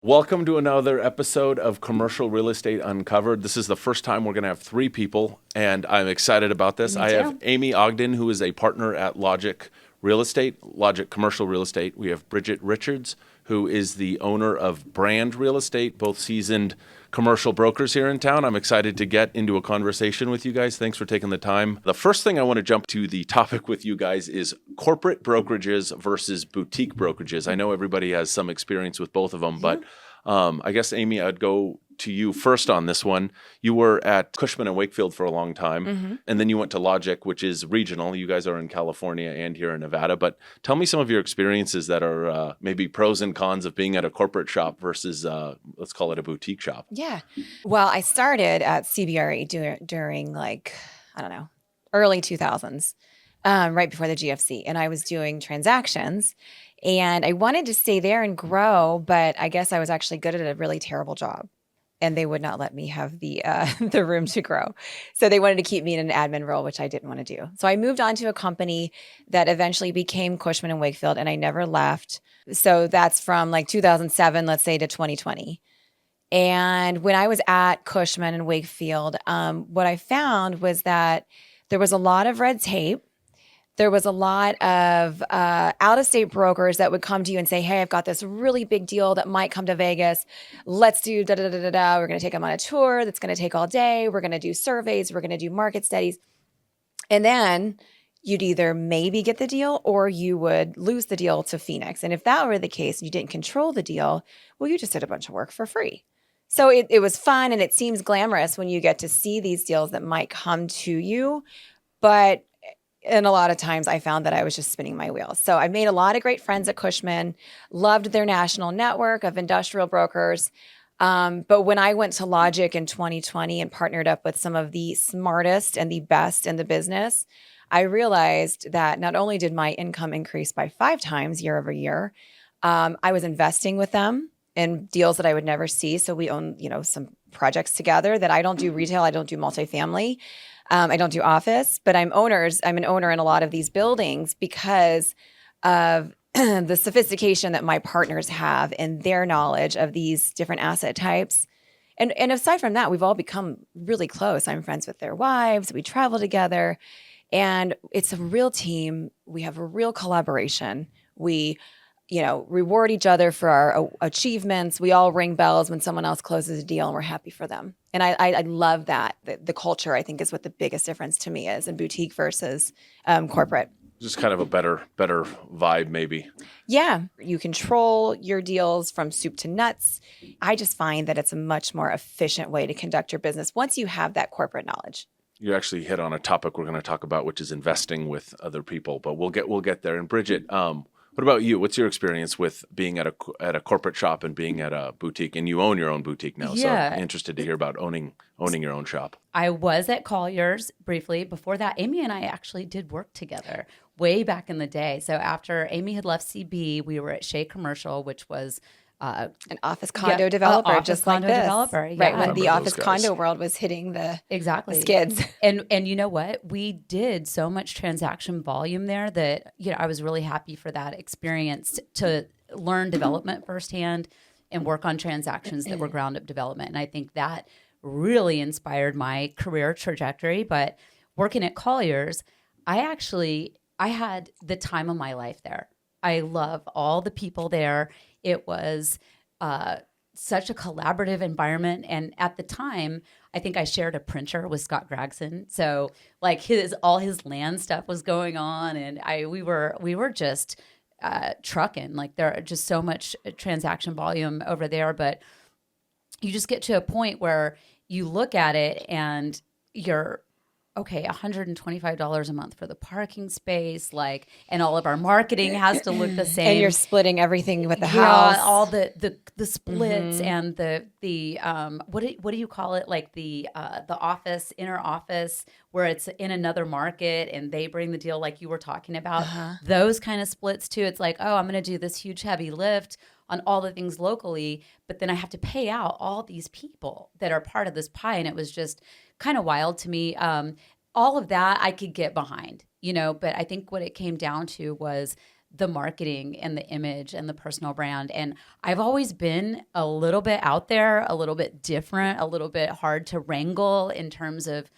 Welcome to another episode of Commercial Real Estate Uncovered. This is the first time we're going to have three people, and I'm excited about this. Me I have too. Amy Ogden, who is a partner at Logic Real Estate, Logic Commercial Real Estate. We have Bridget Richards, who is the owner of Brand Real Estate, both seasoned commercial brokers here in town. I'm excited to get into a conversation with you guys. Thanks for taking the time. The first thing I want to jump to the topic with you guys is corporate brokerages versus boutique brokerages. I know everybody has some experience with both of them, but I guess, Amy, I'd go to you first on this one. You were at Cushman Wakefield for a long time, and then you went to Logic, which is regional. You guys are in California and here in Nevada. But tell me some of your experiences that are maybe pros and cons of being at a corporate shop versus, let's call it a boutique shop. Yeah. Well, I started at CBRE during I don't know, early 2000s, right before the GFC. And I was doing transactions and I wanted to stay there and grow, but I guess I was actually good at a really terrible job. And they would not let me have the the room to grow. So they wanted to keep me in an admin role, which I didn't want to do. So I moved on to a company that eventually became Cushman and Wakefield, and I never left. So that's from like 2007, let's say, to 2020. And when I was at Cushman and Wakefield, what I found was that there was a lot of red tape. There was a lot of out-of-state brokers that would come to you and say, hey, I've got this really big deal that might come to Vegas. Let's do da-da-da-da-da. We're going to take them on a tour that's going to take all day. We're going to do surveys. We're going to do market studies. And then you'd either maybe get the deal or you would lose the deal to Phoenix. And if that were the case and you didn't control the deal, well, you just did a bunch of work for free. So it was fun and it seems glamorous when you get to see these deals that might come to you. But and a lot of times I found that I was just spinning my wheels. So I made a lot of great friends at Cushman, loved their national network of industrial brokers. But when I went to Logic in 2020 and partnered up with some of the smartest and the best in the business, I realized that not only did my income increase by 5 times year over year, I was investing with them in deals that I would never see. So we own, some projects together that I don't do retail. I don't do multifamily. I don't do office, but I'm an owner in a lot of these buildings because of the sophistication that my partners have and their knowledge of these different asset types. And aside from that, we've all become really close. I'm friends with their wives. We travel together and it's a real team. We have a real collaboration. We reward each other for our achievements. We all ring bells when someone else closes a deal and we're happy for them. And I love that. The culture, I think, is what the biggest difference to me is in boutique versus corporate. Just kind of a better vibe, maybe. Yeah. You control your deals from soup to nuts. I just find that it's a much more efficient way to conduct your business once you have that corporate knowledge. You actually hit on a topic we're going to talk about, which is investing with other people, but we'll get there. And Bridget, what about you? What's your experience with being at a corporate shop and being at a boutique? And you own your own boutique now, so I'm interested to hear about owning your own shop. I was at Colliers briefly. Before that, Amy and I actually did work together way back in the day. So after Amy had left CB, we were at Shea Commercial, which was an office condo developer, office just condo like this. developer, right when the office guys. condo world was hitting the exactly skids. And you know what? We did so much transaction volume there that I was really happy for that experience to learn development firsthand and work on transactions that were ground up development. And I think that really inspired my career trajectory. But working at Colliers, I had the time of my life there. I love all the people there. It was such a collaborative environment. And at the time, I think I shared a printer with Scott Gregson. So like all his land stuff was going on. And we were just trucking. Like there are just so much transaction volume over there. But you just get to a point where you look at it and you're, okay, $125 a month for the parking space, and all of our marketing has to look the same. And you're splitting everything with the house. All the splits and the what do you call it? Like the office, inner office, where it's in another market and they bring the deal like you were talking about. Those kind of splits too. It's like, oh, I'm going to do this huge heavy lift on all the things locally, but then I have to pay out all these people that are part of this pie. And it was just kind of wild to me. All of that I could get behind, but I think what it came down to was the marketing and the image and the personal brand. And I've always been a little bit out there, a little bit different, a little bit hard to wrangle in terms of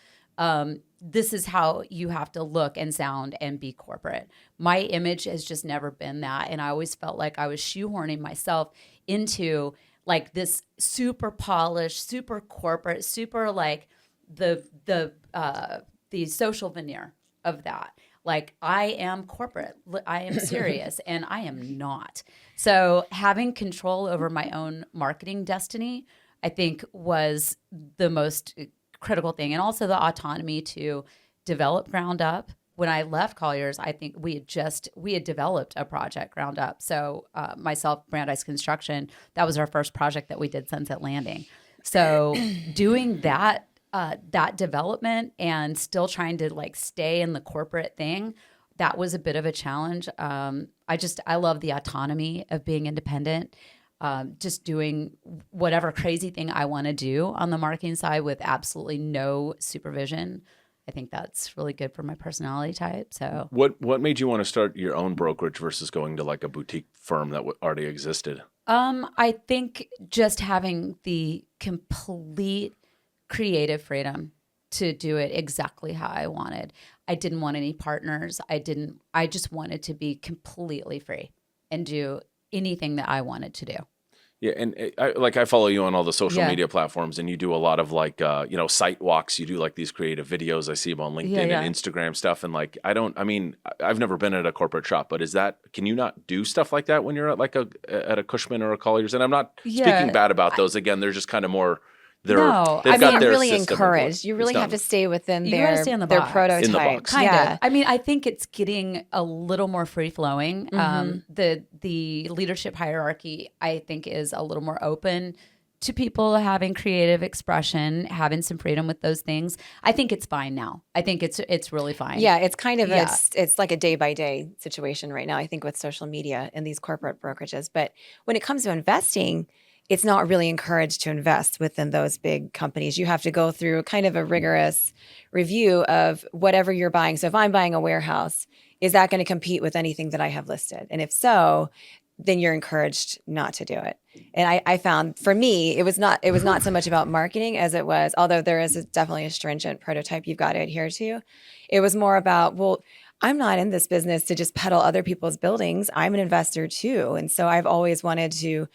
this is how you have to look and sound and be corporate. My image has just never been that. And I always felt like I was shoehorning myself into like this super polished, super corporate, super like the social veneer of that. Like I am corporate, I am serious, and I am not. So having control over my own marketing destiny, I think was the most critical thing. And also the autonomy to develop ground up. When I left Colliers, I think we had developed a project ground up. So myself, Brandeis Construction, that was our first project that we did, Sunset Landing. So doing that development and still trying to like stay in the corporate thing, that was a bit of a challenge. I love the autonomy of being independent, just doing whatever crazy thing I want to do on the marketing side with absolutely no supervision. I think that's really good for my personality type. So What made you want to start your own brokerage versus going to like a boutique firm that already existed? I think just having the complete creative freedom to do it exactly how I wanted. I didn't want any partners. I just wanted to be completely free and do anything that I wanted to do. Yeah, and I follow you on all the social media platforms, and you do a lot of like site walks. You do like these creative videos. I see them on LinkedIn and Instagram stuff. And like I've never been at a corporate shop, but can you not do stuff like that when you're at at a Cushman or a Colliers? And I'm not speaking bad about those. Again, they're just kind of more. They've got their really system encouraged. You really have to stay within You gotta stay in the their box. prototype. In the box. Kind Yeah. of. I mean, I think it's getting a little more free flowing. The leadership hierarchy, I think, is a little more open to people having creative expression, having some freedom with those things. I think it's fine now. I think it's really fine. Yeah, it's kind of it's like a day by day situation right now, I think, with social media and these corporate brokerages. But when it comes to investing, it's not really encouraged to invest within those big companies. You have to go through kind of a rigorous review of whatever you're buying. So if I'm buying a warehouse, is that going to compete with anything that I have listed? And if so, then you're encouraged not to do it. And I found for me, it was not so much about marketing as it was, although there is definitely a stringent prototype you've got to adhere to. It was more about, well, I'm not in this business to just peddle other people's buildings. I'm an investor too. And so I've always wanted to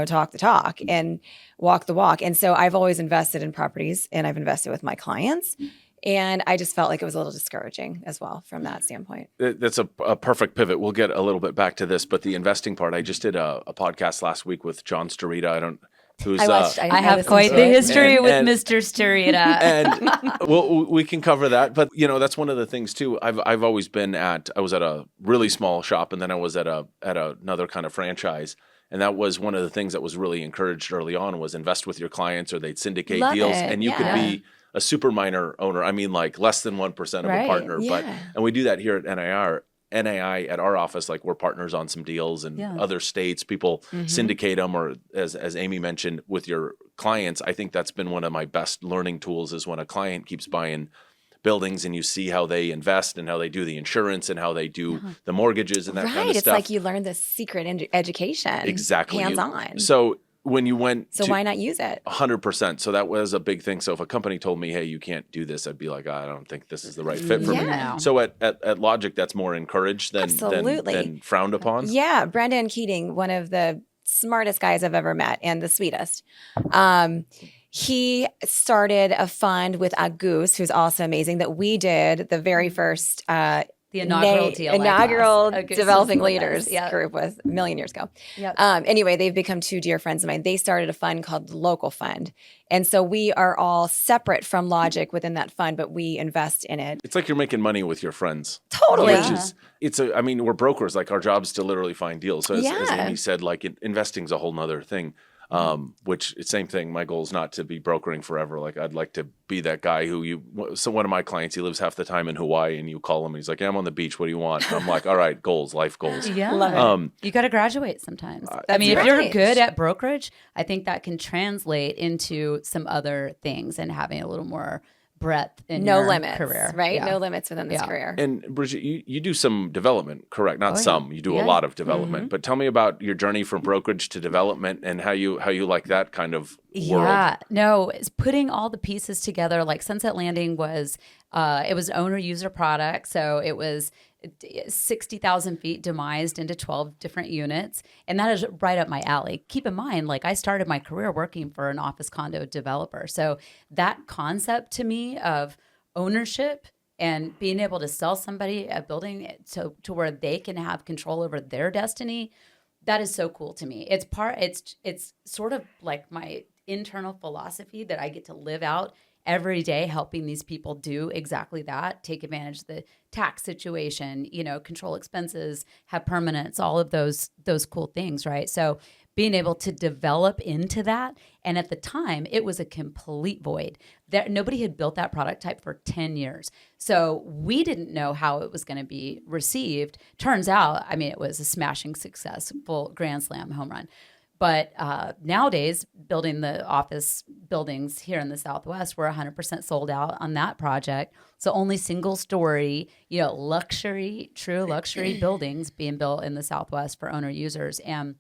talk the talk and walk the walk. And so I've always invested in properties, and I've invested with my clients. And I just felt like it was a little discouraging as well from that standpoint. That's a perfect pivot. We'll get a little bit back to this, but the investing part, I just did a podcast last week with John Starita. I have quite the history with Mr. Starita. And we can cover that. But that's one of the things too. I've always been I was at a really small shop, and then I was at another kind of franchise. And that was one of the things that was really encouraged early on, was invest with your clients, or they'd syndicate deals, and you could be a super minor owner. I mean, like less than 1% of a partner. Yeah. And we do that here at NAI at our office. Like we're partners on some deals in other states. People syndicate them, or as Amy mentioned, with your clients. I think that's been one of my best learning tools, is when a client keeps buying buildings and you see how they invest and how they do the insurance and how they do the mortgages and that kind of stuff. It's like you learn this secret education. Exactly. Hands-on. So when you went why not use it? 100%. So that was a big thing. So if a company told me, hey, you can't do this, I'd be like, I don't think this is the right fit for me. So at Logic, that's more encoraged than frowned upon. Yeah. Brendan Keating, one of the smartest guys I've ever met and the sweetest. He started a fund with Agus, who's also amazing, that we did the very first the inaugural developing leaders group with a million years ago. Yep. Anyway, they've become two dear friends of mine. They started a fund called the Local Fund. And so we are all separate from Logic within that fund, but we invest in it. It's like you're making money with your friends. Totally. We're brokers. Like our job's to literally find deals. So as Amy said, like investing's a whole nother thing. Which same thing. My goal is not to be brokering forever. Like I'd like to be that guy so one of my clients, he lives half the time in Hawaii, and you call him and he's like, I'm on the beach. What do you want? And I'm like, all right, goals, life goals. Yeah. Love it. You got to graduate sometimes. If you're good at brokerage, I think that can translate into some other things and having a little more breadth in No your limits, career. right? Yeah. No limits within this Yeah. career. And Bridget, you do some development, correct? Not Oh, yeah. some. You do a Yeah. lot of development. But tell me about your journey from brokerage to development and how you like that kind of world. Yeah, no, it's putting all the pieces together. Like Sunset Landing was, it was owner user product. So it was 60,000 feet demised into 12 different units. And that is right up my alley. Keep in mind, like I started my career working for an office condo developer. So that concept to me of ownership and being able to sell somebody a building to where they can have control over their destiny, that is so cool to me. It's sort of like my internal philosophy that I get to live out every day, helping these people do exactly that, take advantage of the tax situation, control expenses, have permanence, all of those cool things, right? So being able to develop into that. And at the time, it was a complete void. Nobody had built that product type for 10 years. So we didn't know how it was going to be received. Turns out, it was a smashing success, full grand slam home run. But nowadays, building the office buildings here in the Southwest, we're 100% sold out on that project. So only single story, luxury, true luxury buildings being built in the Southwest for owner users. And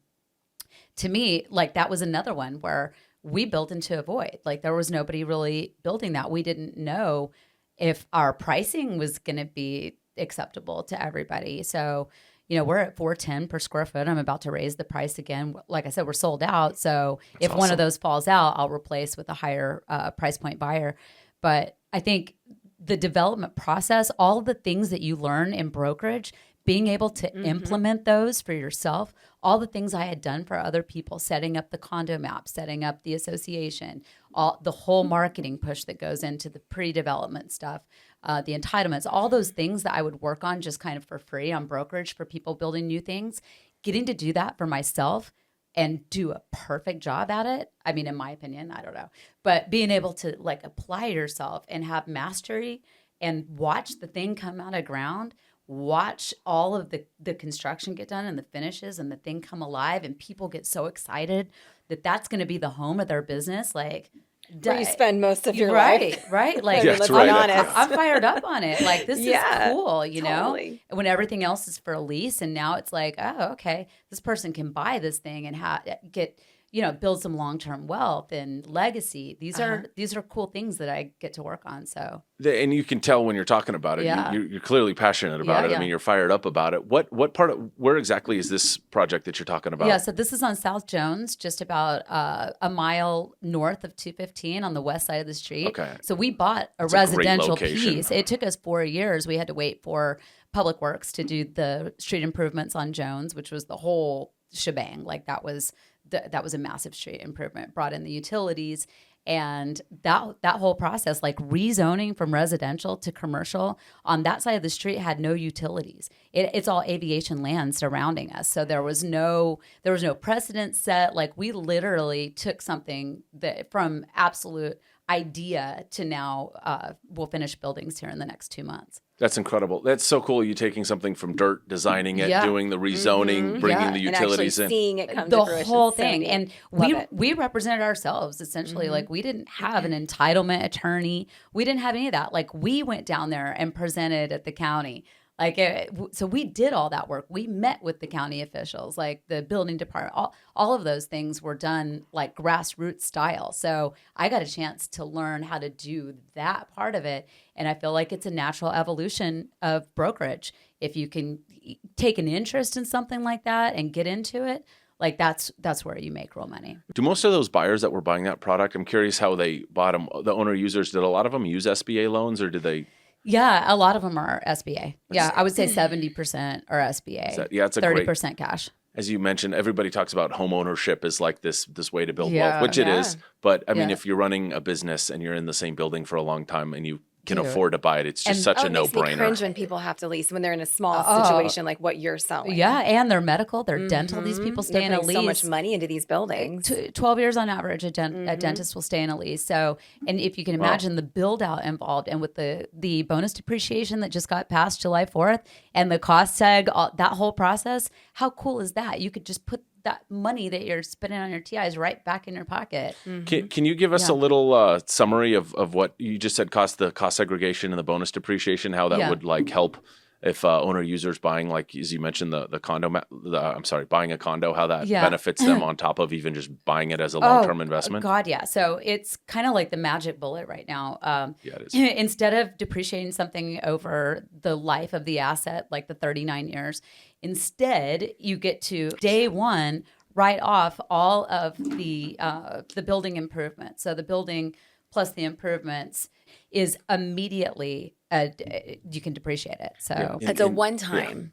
to me, like that was another one where we built into a void. Like there was nobody really building that. We didn't know if our pricing was going to be acceptable to everybody. So we're at $410 per square foot. I'm about to raise the price again. Like I said, we're sold out. So if one of those falls out, I'll replace with a higher price point buyer. But I think the development process, all of the things that you learn in brokerage, being able to implement those for yourself, all the things I had done for other people, setting up the condo map, setting up the association, the whole marketing push that goes into the pre-development stuff, the entitlements, all those things that I would work on just kind of for free on brokerage for people building new things, getting to do that for myself and do a perfect job at it. In my opinion, I don't know, but being able to like apply yourself and have mastery and watch the thing come out of ground, watch all of the construction get done and the finishes and the thing come alive and people get so excited that that's going to be the home of their business. Like, where you spend most of your life. Right. Like, Yeah, let's right. be honest. I'm fired up on it. Like, this is cool, totally. When everything else is for a lease. And now it's like, oh, okay, this person can buy this thing and build some long-term wealth and legacy. These are cool things that I get to work on. So, And you can tell when you're talking about it. Yeah. You're clearly passionate about it. Yeah. You're fired up about it. Where exactly is this project that you're talking about? Yeah, so this is on South Jones, just about a mile north of 215 on the west side of the street. Okay. So we bought a It's a great residential location. piece. It took us 4 years. We had to wait for Public Works to do the street improvements on Jones, which was the whole shebang. Like that was a massive street improvement, brought in the utilities. And that whole process, like rezoning from residential to commercial on that side of the street had no utilities. It's all aviation land surrounding us. So there was no precedent set. Like we literally took something that from absolute idea to now we'll finish buildings here in the next 2 months. That's incredible. That's so cool. You taking something from dirt, designing it, Yeah. doing the rezoning, bringing the utilities and actually in. seeing it come The to fruition. whole So thing. neat. And Love it. we represented ourselves essentially. Like we didn't have an entitlement attorney. We didn't have any of that. Like we went down there and presented at the county. So we did all that work. We met with the county officials, like the building department. All of those things were done like grassroots style. So I got a chance to learn how to do that part of it. And I feel like it's a natural evolution of brokerage. If you can take an interest in something like that and get into it, like that's where you make real money. Do most of those buyers that were buying that product, I'm curious how they bought them, the owner users, did a lot of them use SBA loans or did they? Yeah, a lot of them are SBA. Yeah, I would say 70% are SBA. It's a 30% cash. As you mentioned, everybody talks about home ownership as like this way to build Yeah. wealth, which it is. But I mean, Yeah. if you're running a business and you're in the same building for a long time and you can Dude. afford to buy it, it's just such a it makes me cringe no-brainer. when people have to lease when they're in a small Oh. situation like what you're selling. Yeah, and they're medical, they're dental. These people stay They're in a putting lease. so much money into these buildings. 12 years on average, a dentist will stay in a lease. So, and if you can imagine the build out involved and with the bonus depreciation that just got passed July 4th and the cost tag, that whole process, how cool is that? You could just put that money that you're spending on your TIs right back in your pocket. Can you give us a little summary of what you just said, the cost segregation and the bonus depreciation, how that would like help if owner users buying, like as you mentioned, the condo, buying a condo, how that benefits them on top of even just buying it as a long-term investment? God, yeah. So it's kind of like the magic bullet right now. It is. Instead of depreciating something over the life of the asset, like the 39 years, instead you get to day one write off all of the building improvements. So the building plus the improvements is immediately you can depreciate it. So it's a one-time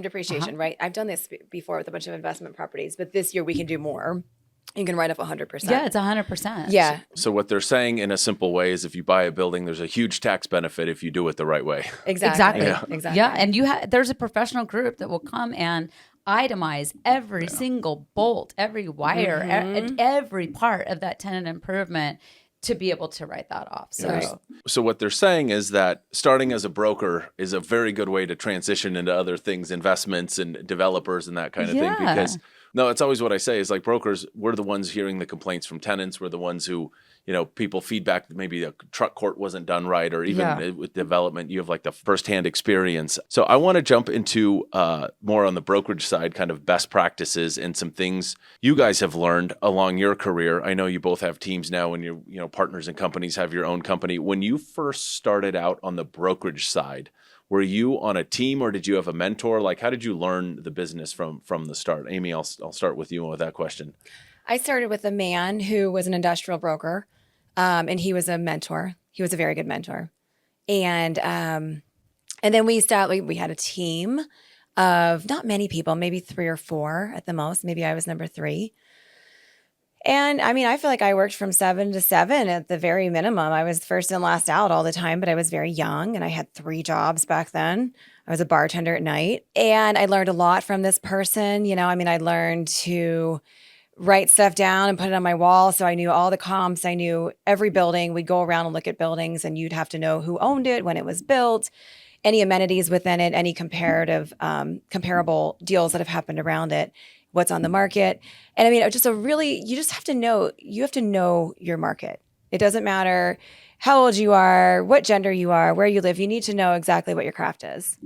depreciation, right? I've done this before with a bunch of investment properties, but this year we can do more. You can write off 100%. Yeah, it's 100%. Yeah. So what they're saying in a simple way is if you buy a building, there's a huge tax benefit if you do it the right way. Exactly. Yeah, and there's a professional group that will come and itemize every single bolt, every wire, every part of that tenant improvement to be able to write that off. So what they're saying is that starting as a broker is a very good way to transition into other things, investments and developers and that kind of thing. Because it's always what I say is like brokers, we're the ones hearing the complaints from tenants. We're the ones who, people feedback that maybe a truck court wasn't done right, or even with development, you have like the firsthand experience. So I want to jump into more on the brokerage side, kind of best practices and some things you guys have learned along your career. I know you both have teams now, and you're partners in companies, have your own company. When you first started out on the brokerage side, were you on a team or did you have a mentor? Like, how did you learn the business from the start? Amy, I'll start with you with that question. I started with a man who was an industrial broker, and he was a mentor. He was a very good mentor. And then we had a team of not many people, maybe 3 or 4 at the most. Maybe I was number 3. And I mean, I feel like I worked from 7 to 7 at the very minimum. I was first and last out all the time, but I was very young and I had 3 jobs back then. I was a bartender at night, and I learned a lot from this person. I learned to write stuff down and put it on my wall. So I knew all the comps. I knew every building. We'd go around and look at buildings, and you'd have to know who owned it, when it was built, any amenities within it, any comparable deals that have happened around it, what's on the market. And you just have to know your market. It doesn't matter how old you are, what gender you are, where you live. You need to know exactly what your craft is.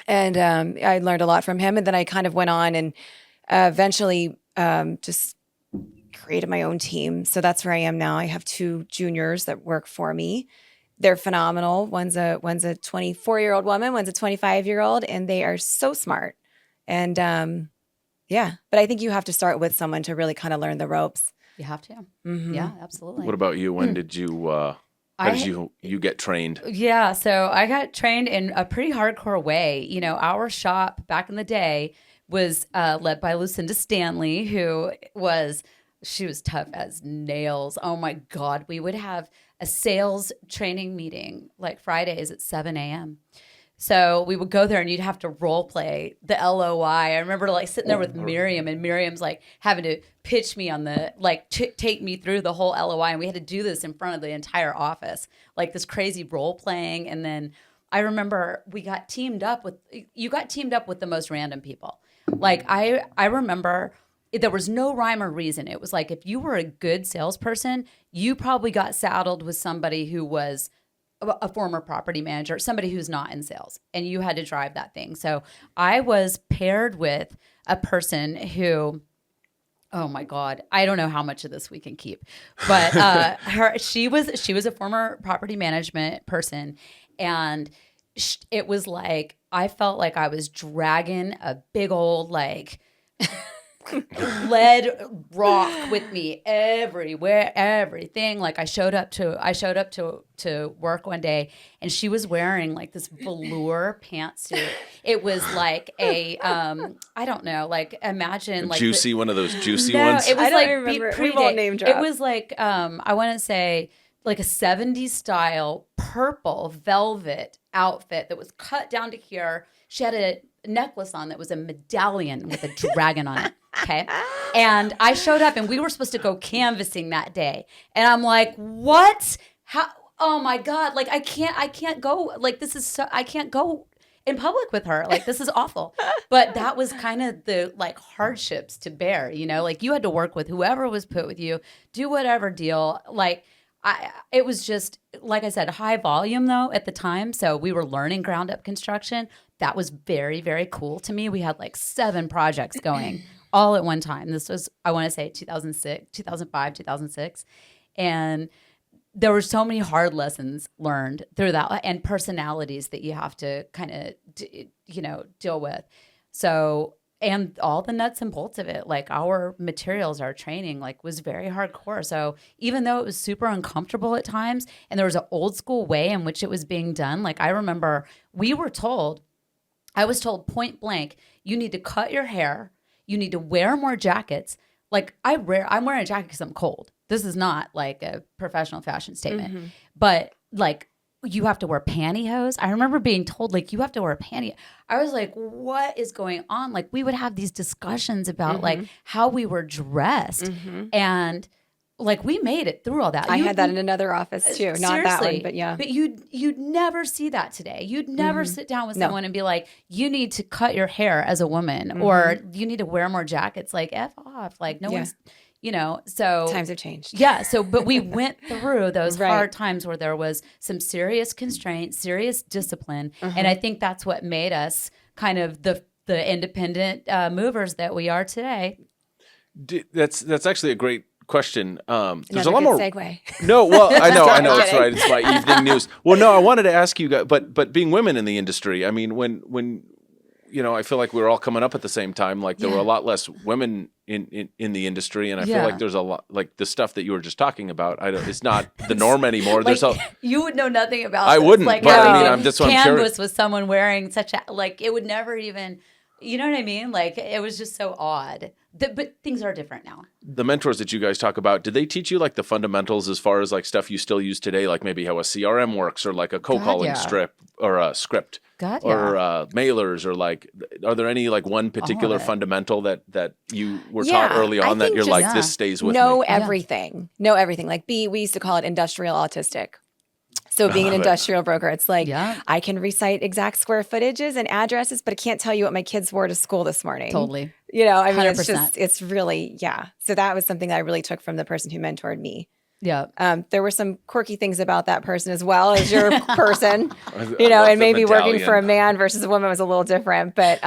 And I learned a lot from him. And then I kind of went on and eventually just created my own team. So that's where I am now. I have 2 juniors that work for me. They're phenomenal. One's a 24-year-old woman, one's a 25-year-old, and they are so smart. And but I think you have to start with someone to really kind of learn the ropes. You have to. Mm-hmm. Yeah, absolutely. What about you? When did you how did you get trained? Yeah, so I got trained in a pretty hardcore way. Our shop back in the day was led by Lucinda Stanley, she was tough as nails. Oh my God. We would have a sales training meeting like Fridays at 7 a.m. So we would go there and you'd have to role play the LOI. I remember sitting there with Miriam, and Miriam's having to pitch me on take me through the whole LOI. And we had to do this in front of the entire office, this crazy role playing. And then I remember you got teamed up with the most random people. I remember there was no rhyme or reason. It was if you were a good salesperson, you probably got saddled with somebody who was a former property manager, somebody who's not in sales, and you had to drive that thing. So I was paired with a person who, oh my God, I don't know how much of this we can keep, but she was a former property management person, and it was I felt like I was dragging a big old lead rock with me everywhere, everything. I showed up to work one day, and she was wearing this velour pantsuit. It was a I don't know, imagine juicy, one of those juicy no, ones. It was I don't remember. We won't name drop. It was I want to say a 70s style purple velvet outfit that was cut down to here. She had a necklace on that was a medallion with a dragon on it. Okay. And I showed up, and we were supposed to go canvassing that day. And I'm like, what? How? Oh my God. I can't go. This is so, I can't go. in public with her. Like, this is awful. But that was kind of the like hardships to bear, you know, like you had to work with whoever was put with you, do whatever deal. Like it was just, like I said, high volume though at the time. So we were learning ground up construction. That was very, very cool to me. We had like 7 projects going all at one time. This was, I want to say 2006, 2005, 2006. And there were so many hard lessons learned through that and personalities that you have to kind of, deal with. So, and all the nuts and bolts of it, like our materials, our training, like was very hardcore. So even though it was super uncomfortable at times and there was an old school way in which it was being done, like I remember I was told point blank, you need to cut your hair, you need to wear more jackets. Like I'm wearing a jacket because I'm cold. This is not like a professional fashion statement, but like you have to wear pantyhose. I remember being told like you have to wear panty. I was like, what is going on? Like we would have these discussions about like how we were dressed and like we made it through all that. I had that in another office too. Not that one, but yeah. But you'd never see that today. You'd never sit down with someone and be like, you need to cut your hair as a woman or you need to wear more jackets. Like F off. Like no one's, so times have changed. Yeah. So, but we went through those hard times where there was some serious constraint, serious discipline. And I think that's what made us kind of the independent movers that we are today. That's actually a great question. There's Another a lot good more segue. No, well, I know, it's kidding. right. It's my evening news. Well, no, I wanted to ask you guys, but being women in the industry, I mean, when I feel like we were all coming up at the same time. Like there were a lot less women in the industry, and I feel like there's a lot like the stuff that you were just talking about. It's not the norm anymore. Like, There's you would know nothing about. I this. wouldn't, like, but I mean, I'm just canvas curious. with someone wearing such a like it would never even. You know what I mean? Like it was just so odd. But things are different now. The mentors that you guys talk about, did they teach you like the fundamentals as far as like stuff you still use today, like maybe how a CRM works or like a co-calling strip or a script or mailers or like, are there any like one particular fundamental that you were taught early on that you're like, this stays with me? Know everything. Like we used to call it industrial autistic. So being an industrial broker, it's like I can recite exact square footages and addresses, but I can't tell you what my kids wore to school this morning. Totally. I mean, 100%. it's really, So that was something that I really took from the person who mentored me. Yeah. There were some quirky things about that person as well as your person, and maybe working for a man versus a woman was a little different, but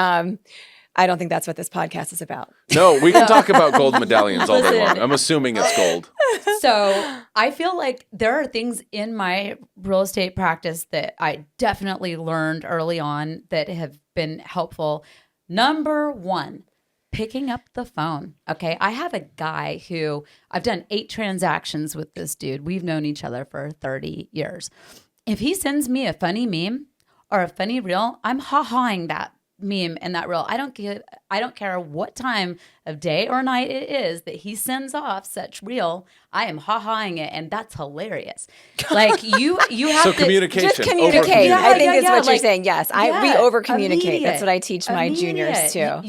I don't think that's what this podcast is about. No, we can talk about gold medallions all day long. I'm assuming it's gold. So I feel like there are things in my real estate practice that I definitely learned early on that have been helpful. Number 1, picking up the phone. Okay. I have a guy who I've done 8 transactions with this dude. We've known each other for 30 years. If he sends me a funny meme or a funny reel, I'm ha-haing that meme and that reel. I don't care what time of day or night it is that he sends off such reel. I am ha-haing it, and that's hilarious. Like you have so to communication. Just communicate. Yeah, I think is what you're like, saying. Yes, we over communicate. That's what I teach my Immediate. juniors too.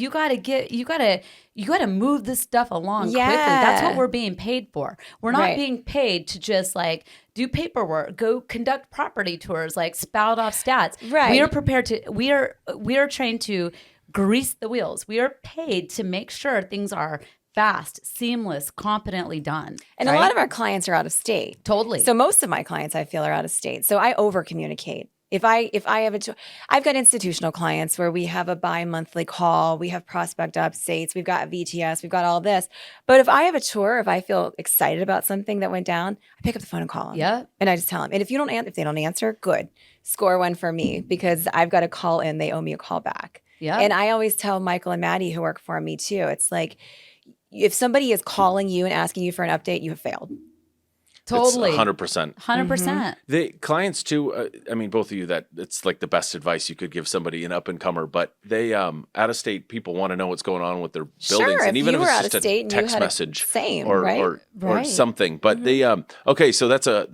You gotta move this stuff along quickly. That's what we're being paid for. We're not being paid to just like do paperwork, go conduct property tours, like spout off stats. Right. We are prepared to. We are trained to grease the wheels. We are paid to make sure things are fast, seamless, competently done. And a lot of our clients are out of state. Totally. So most of my clients I feel are out of state. So I over communicate. If I have I've got institutional clients where we have a bi-monthly call, we have prospect updates, we've got VTS, we've got all this. But if I have a tour, if I feel excited about something that went down, I pick up the phone and call them. Yeah. And I just tell them. And if they don't answer, good. Score one for me because I've got a call in, they owe me a call back. Yeah. And I always tell Michael and Maddie who work for me too, it's like if somebody is calling you and asking you for an update, you have failed. Totally. 100%. 100%. The clients too, I mean, both of you, that it's like the best advice you could give somebody, an up and comer, but they, out of state people want to know what's going on with their buildings. Sure, and even if were it's out just of state a and text you had message or something, but they, okay. So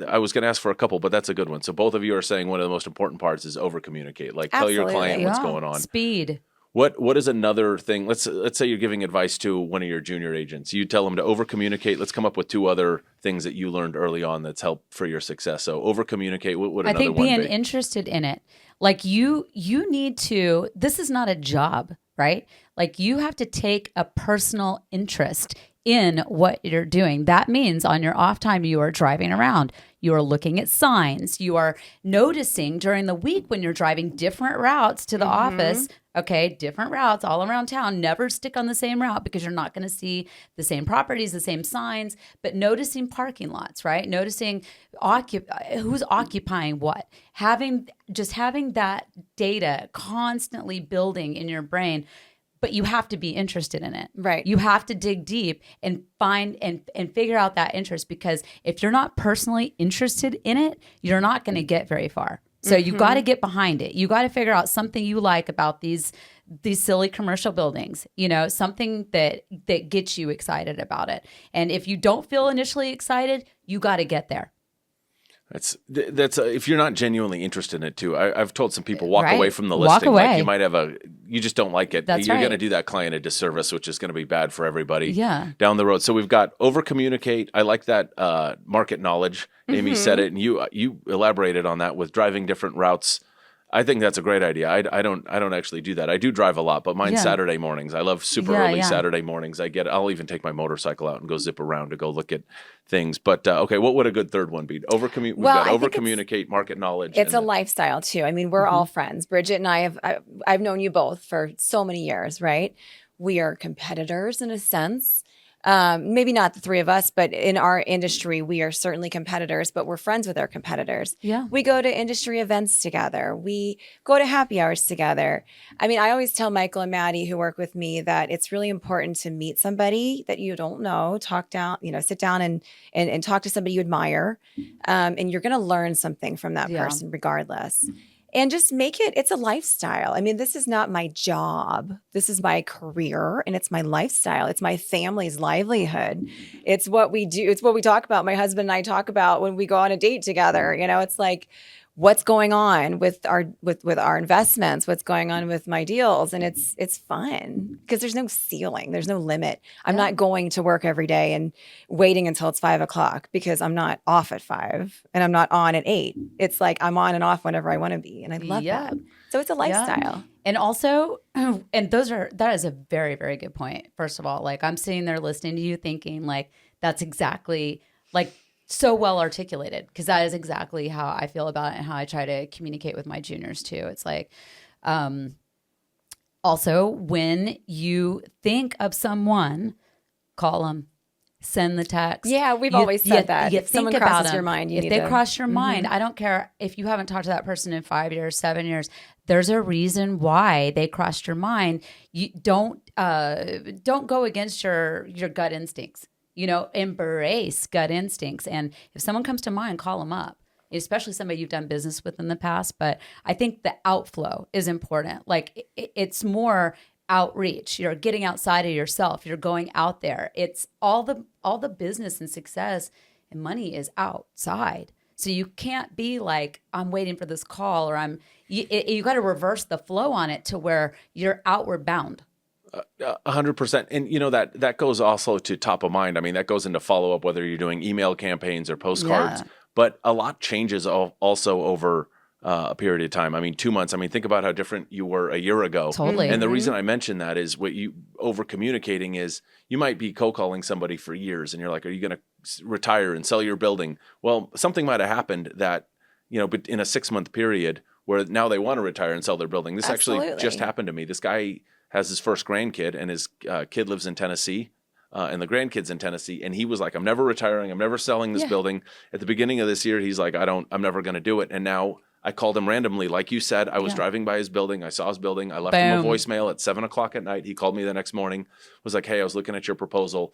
I was going to ask for a couple, but that's a good one. So both of you are saying one of the most important parts is over communicate, like tell your client what's going on. Speed. What is another thing? Let's say you're giving advice to one of your junior agents. You tell them to over communicate. Let's come up with 2 other things that you learned early on that's helped for your success. So over communicate. What would I another think one being be? interested in it. Like you need to, this is not a job, right? Like you have to take a personal interest in what you're doing. That means on your off time, you are driving around. You are looking at signs. You are noticing during the week when you're driving different routes to the office. Okay, different routes all around town. Never stick on the same route because you're not going to see the same properties, the same signs, but noticing parking lots, right? Noticing who's occupying what. Having that data constantly building in your brain, but you have to be interested in it. Right. You have to dig deep and find and figure out that interest, because if you're not personally interested in it, you're not going to get very far. So you got to get behind it. You got to figure out something you like about these silly commercial buildings, something that gets you excited about it. And if you don't feel initially excited, you got to get there. That's if you're not genuinely interested in it too. I've told some people walk Right. away from the Walk listing. Like away. you might have you just don't like it. That's You're going to right. do that client a disservice, which is going to be bad for everybody Yeah. down the road. So we've got over communicate. I like that market knowledge. Amy said it, and you elaborated on that with driving different routes. I think that's a great idea. I don't actually do that. I do drive a lot, but mine's Yeah. Saturday mornings. I love super Yeah, early yeah. Saturday mornings. I'll even take my motorcycle out and go zip around to go look at things. But okay, what would a good third one be? We've Well, got I over think communicate, market knowledge. It's and a lifestyle too. I mean, we're all friends. Bridget and I've known you both for so many years, right? We are competitors in a sense. Maybe not the 3 of us, but in our industry, we are certainly competitors, but we're friends with our competitors. Yeah. We go to industry events together. We go to happy hours together. I mean, I always tell Michael and Maddie who work with me that it's really important to meet somebody that you don't know, sit down and talk to somebody you admire. And you're going to learn something from that Yeah. person regardless. And just it's a lifestyle. I mean, this is not my job. This is my career and it's my lifestyle. It's my family's livelihood. It's what we do. It's what we talk about. My husband and I talk about when we go on a date together. It's like, what's going on with our investments, what's going on with my deals. And it's fun because there's no ceiling. There's no limit. I'm not going to work every day and waiting until it's 5:00 because I'm not off at 5 and I'm not on at 8. It's like I'm on and off whenever I want to be. And I love Yeah. that. So it's a lifestyle. Yeah. And also, that is a very, very good point. First of all, like I'm sitting there listening to you thinking like, that's exactly like so well articulated, because that is exactly how I feel about it and how I try to communicate with my juniors too. It's like, also when you think of someone, call them, send the text. Yeah, we've always said that. You If someone think about crosses them. your mind, you if need they to- cross your mind, I don't care if you haven't talked to that person in 5 years, 7 years. There's a reason why they crossed your mind. You don't go against your gut instincts. Embrace gut instincts. And if someone comes to mind, call them up, especially somebody you've done business with in the past. But I think the outflow is important. Like it's more outreach. You're getting outside of yourself. You're going out there. It's all the business and success and money is outside. So you can't be like, I'm waiting for this call, or you got to reverse the flow on it to where you're outward bound. 100%. And that goes also to top of mind. I mean, that goes into follow up, whether you're doing email campaigns or postcards, Yeah. but a lot changes also over a period of time. I mean, 2 months. I mean, think about how different you were a year ago. Totally. And the reason I mention that is what you over communicating is you might be calling somebody for years and you're like, are you going to retire and sell your building? Well, something might have happened that, but in a 6-month period where now they want to retire and sell their building. This actually Absolutely. just happened to me. This guy has his first grandkid, and his kid lives in Tennessee, and the grandkid's in Tennessee. And he was like, I'm never retiring. I'm never selling this building. At the beginning of this year, he's like, I'm never going to do it. And now I called him randomly. Like you said, I was driving by his building. I saw his building. I left him a voicemail at 7:00 at night. He called me the next morning, was like, hey, I was looking at your proposal.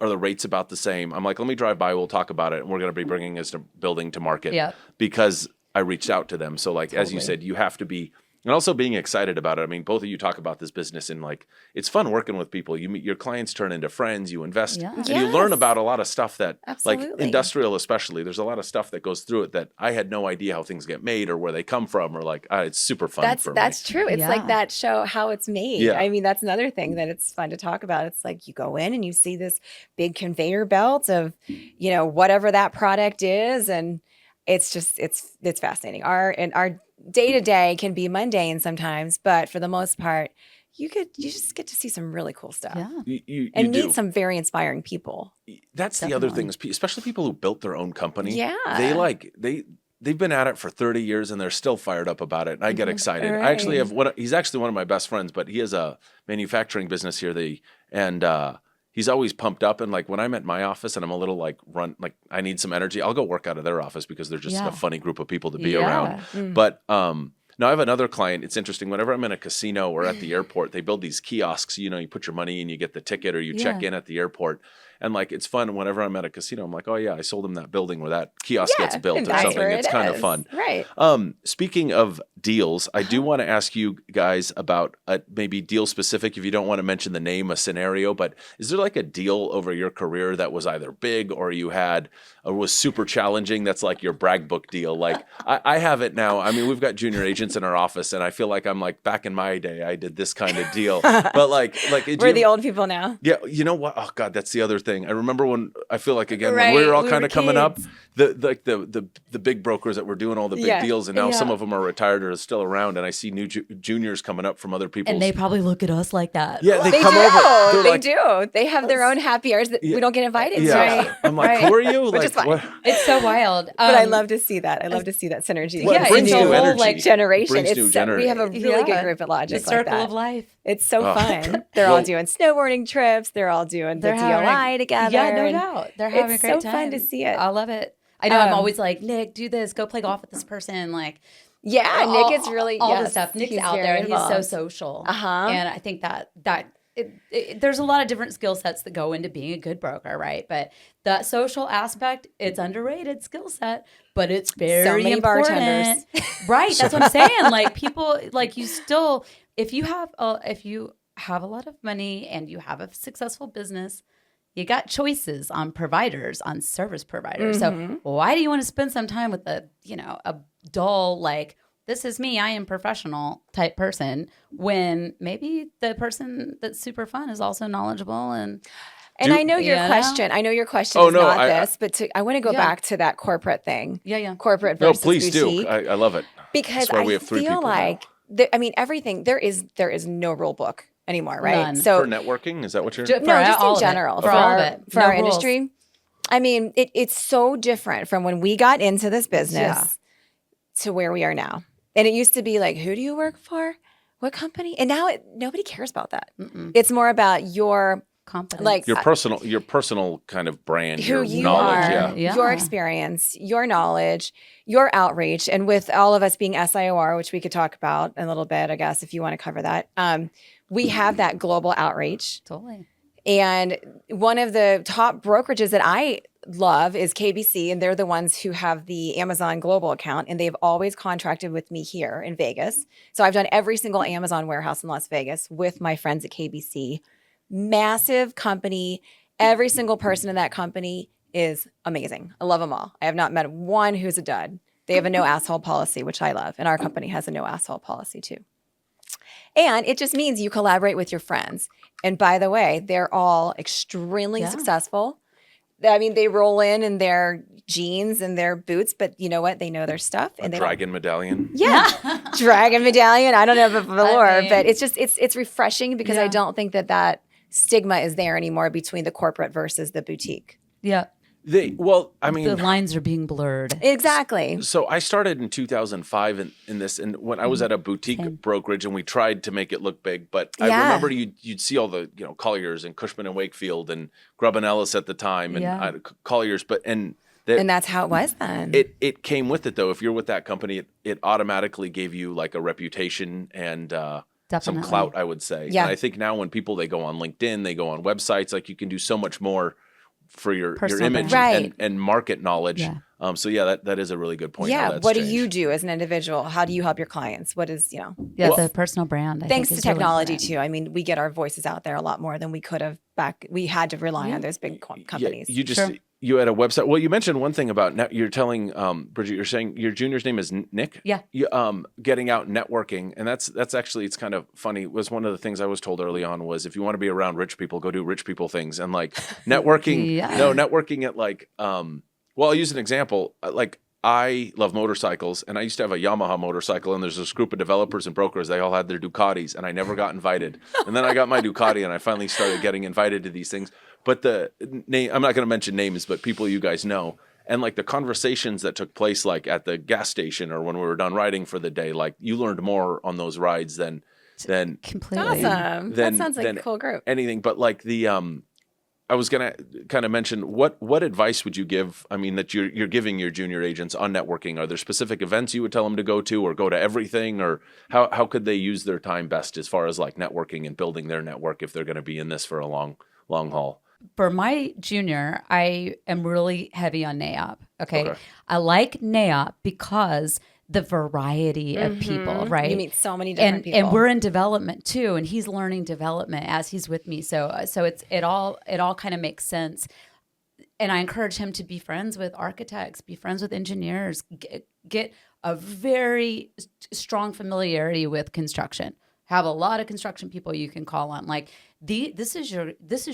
Are the rates about the same? I'm like, let me drive by. We'll talk about it. And we're going to be bringing his building to market. Yeah. Because I reached out to them. So like, as you Totally. said, you have to be And also being excited about it. I mean, both of you talk about this business and like, it's fun working with people. You meet your clients, turn into friends, you invest, Yeah. and you learn Yes. about a lot of stuff that, like Absolutely. industrial especially, there's a lot of stuff that goes through it that I had no idea how things get made or where they come from or like, it's super fun for me. That's true. It's like Yeah. that show How It's Made. Yeah. I mean, that's another thing that it's fun to talk about. It's like you go in and you see this big conveyor belt of, whatever that product is, and it's just it's fascinating. Our day to day can be mundane sometimes, but for the most part, you just get to see some really cool stuff. Yeah. You And do. meet some very inspiring people. That's the other thing Definitely. is especially people who built their own company. Yeah. They've been at it for 30 years and they're still fired up about it. And I get excited. Right. I actually have he's actually one of my best friends, but he has a manufacturing business here. He's always pumped up. And like when I'm at my office and I'm a little like I need some energy, I'll go work out of their office because they're just a funny group of people to be around. But now I have another client. It's interesting. Whenever I'm in a casino or at the airport, they build these kiosks. You put your money in, you get the ticket, or you check in at the airport. And like it's fun. Whenever I'm at a casino, I'm like, oh yeah, I sold him that building where that kiosk gets built and or that's something. where It's it kind of is. fun. Right. Speaking of deals, I do want to ask you guys about maybe deal specific. If you don't want to mention the name, a scenario, but is there like a deal over your career that was either big or you had or was super challenging? That's like your brag book deal. Like I have it now. I mean, we've got junior agents in our office, and I feel like I'm like back in my day, I did this kind of deal. But like We're the old people now. yeah, you know what? Oh God, that's the other thing. I remember when I feel like again Right, when we were all we kind were of coming up, kids. the big brokers that were doing all the big deals, and now some yeah. of them are retired or still around, and I see new juniors coming up from other people's. And they probably look at us like that. yeah, they They come do. over. They're They like, do. They have their own happy hours that we don't get invited to. yeah. I'm like, Right. who are you? Which like, is fine. what? It's so wild. But I love to see that. I love to see that synergy. Well, it Yeah, brings it's a new whole, energy. like, generation. Brings It's new we have a energy. really good Yeah. group at the Logic like circle that. of life. It's so Oh. fun. They're all doing snowboarding trips. They're all doing the DLI together. Yeah, no and doubt. They're having a it's great so time. fun to see it. I love it. I know I'm always like, Nick, do this. Go play golf with this person. Like, Yeah, Nick is really all the yes, stuff. Nick's he's out very there. And he's so involved. social. Uh-huh. And I think that there's a lot of different skill sets that go into being a good broker, right? But that social aspect, it's underrated skill set, but it's very many important. bartenders. Right. That's what I'm saying. Like people, like you still, if you have a lot of money and you have a successful business, you got choices on providers, on service providers. Mm-hmm. So why do you want to spend some time with a dull, like, this is me, I am professional type person, when maybe the person that's super fun is also knowledgeable and I know your you know? question. I know your question Oh, is no, not I- this, but I want to go Yeah. back to that corporate thing. Yeah. Corporate No, versus please boutique. do. I love it. Because That's why we I have three feel people now. like everything there is no rule book anymore, right? None. So For networking, is that what you're? Ju- no, for just all in of it. general For all of it. for No our rules. industry. I mean, it's so different from when we got into this business to where we are now. And it used to be like, who do you work for? What company? And now nobody cares about that. It's more about your Confidence. like Your personal kind of brand, who your you knowledge, are, Yeah. your experience, your knowledge, your outreach. And with all of us being SIOR, which we could talk about in a little bit, I guess, if you want to cover that, we have that global outreach. Totally. And one of the top brokerages that I love is KBC, and they're the ones who have the Amazon global account, and they've always contracted with me here in Vegas. So I've done every single Amazon warehouse in Las Vegas with my friends at KBC. Massive company. Every single person in that company is amazing. I love them all. I have not met one who's a dud. They have a no asshole policy, which I love. And our company has a no asshole policy too. And it just means you collaborate with your friends. And by the way, they're all extremely successful. I mean, they roll in their jeans and their boots, but you know what? They know their stuff. And they dragon medallion. Yeah. Dragon medallion. I don't know if it's velour, mean- but it's just, it's refreshing because I don't think that stigma is there anymore between the corporate versus the boutique. Yeah. The lines are being blurred. Exactly. So I started in 2005 in this, and when I was at a boutique brokerage, and we tried to make it look big, but I remember you'd see all the Colliers and Cushman and Wakefield and Grubb and Ellis at the time, and Colliers, and that's how it was then. it came with it though. If you're with that company, it automatically gave you like a reputation and some Definitely. clout, I would say. Yeah. And I think now when people they go on LinkedIn, they go on websites, like you can do so much more for your Personal image brand. Right. and market knowledge. Yeah. So yeah, that is a really good point. how Yeah. that's What do changed. you do as an individual? How do you help your clients? What is, Yeah, Well, the personal brand. I thanks think to is really technology important. too. I mean, we get our voices out there a lot more than we could have back. We had to rely on those big companies. Yeah, you just Sure. you had a website. Well, you mentioned one thing about you're telling Bridget, you're saying your junior's name is Nick. Yeah. You, getting out and networking, and that's actually, it's kind of funny. Was one of the things I was told early on was, if you want to be around rich people, go do rich people things, and like networking. Yeah. No, networking at like well, I'll use an example. Like, I love motorcycles, and I used to have a Yamaha motorcycle, and there's this group of developers and brokers. They all had their Ducatis, and I never got invited. And then I got my Ducati, and I finally started getting invited to these things. But the name, I'm not going to mention names, but people you guys know. And like the conversations that took place, like at the gas station or when we were done riding for the day, like you learned more on those rides than Completely. Awesome. That sounds like a cool group. anything. But like the I was gonna kind of mention, what advice would you give? I mean, that you're giving your junior agents on networking. Are there specific events you would tell them to go to, or go to everything, or how could they use their time best as far as like networking and building their network if they're going to be in this for a long haul? For my junior, I am really heavy on NAIOP. Okay. Okay. I like NAIOP because the variety of people, right? You meet so many different people. And we're in development too, and he's learning development as he's with me. So it all kind of makes sense. And I encourage him to be friends with architects, be friends with engineers, get a very strong familiarity with construction. Have a lot of construction people you can call on. Like this is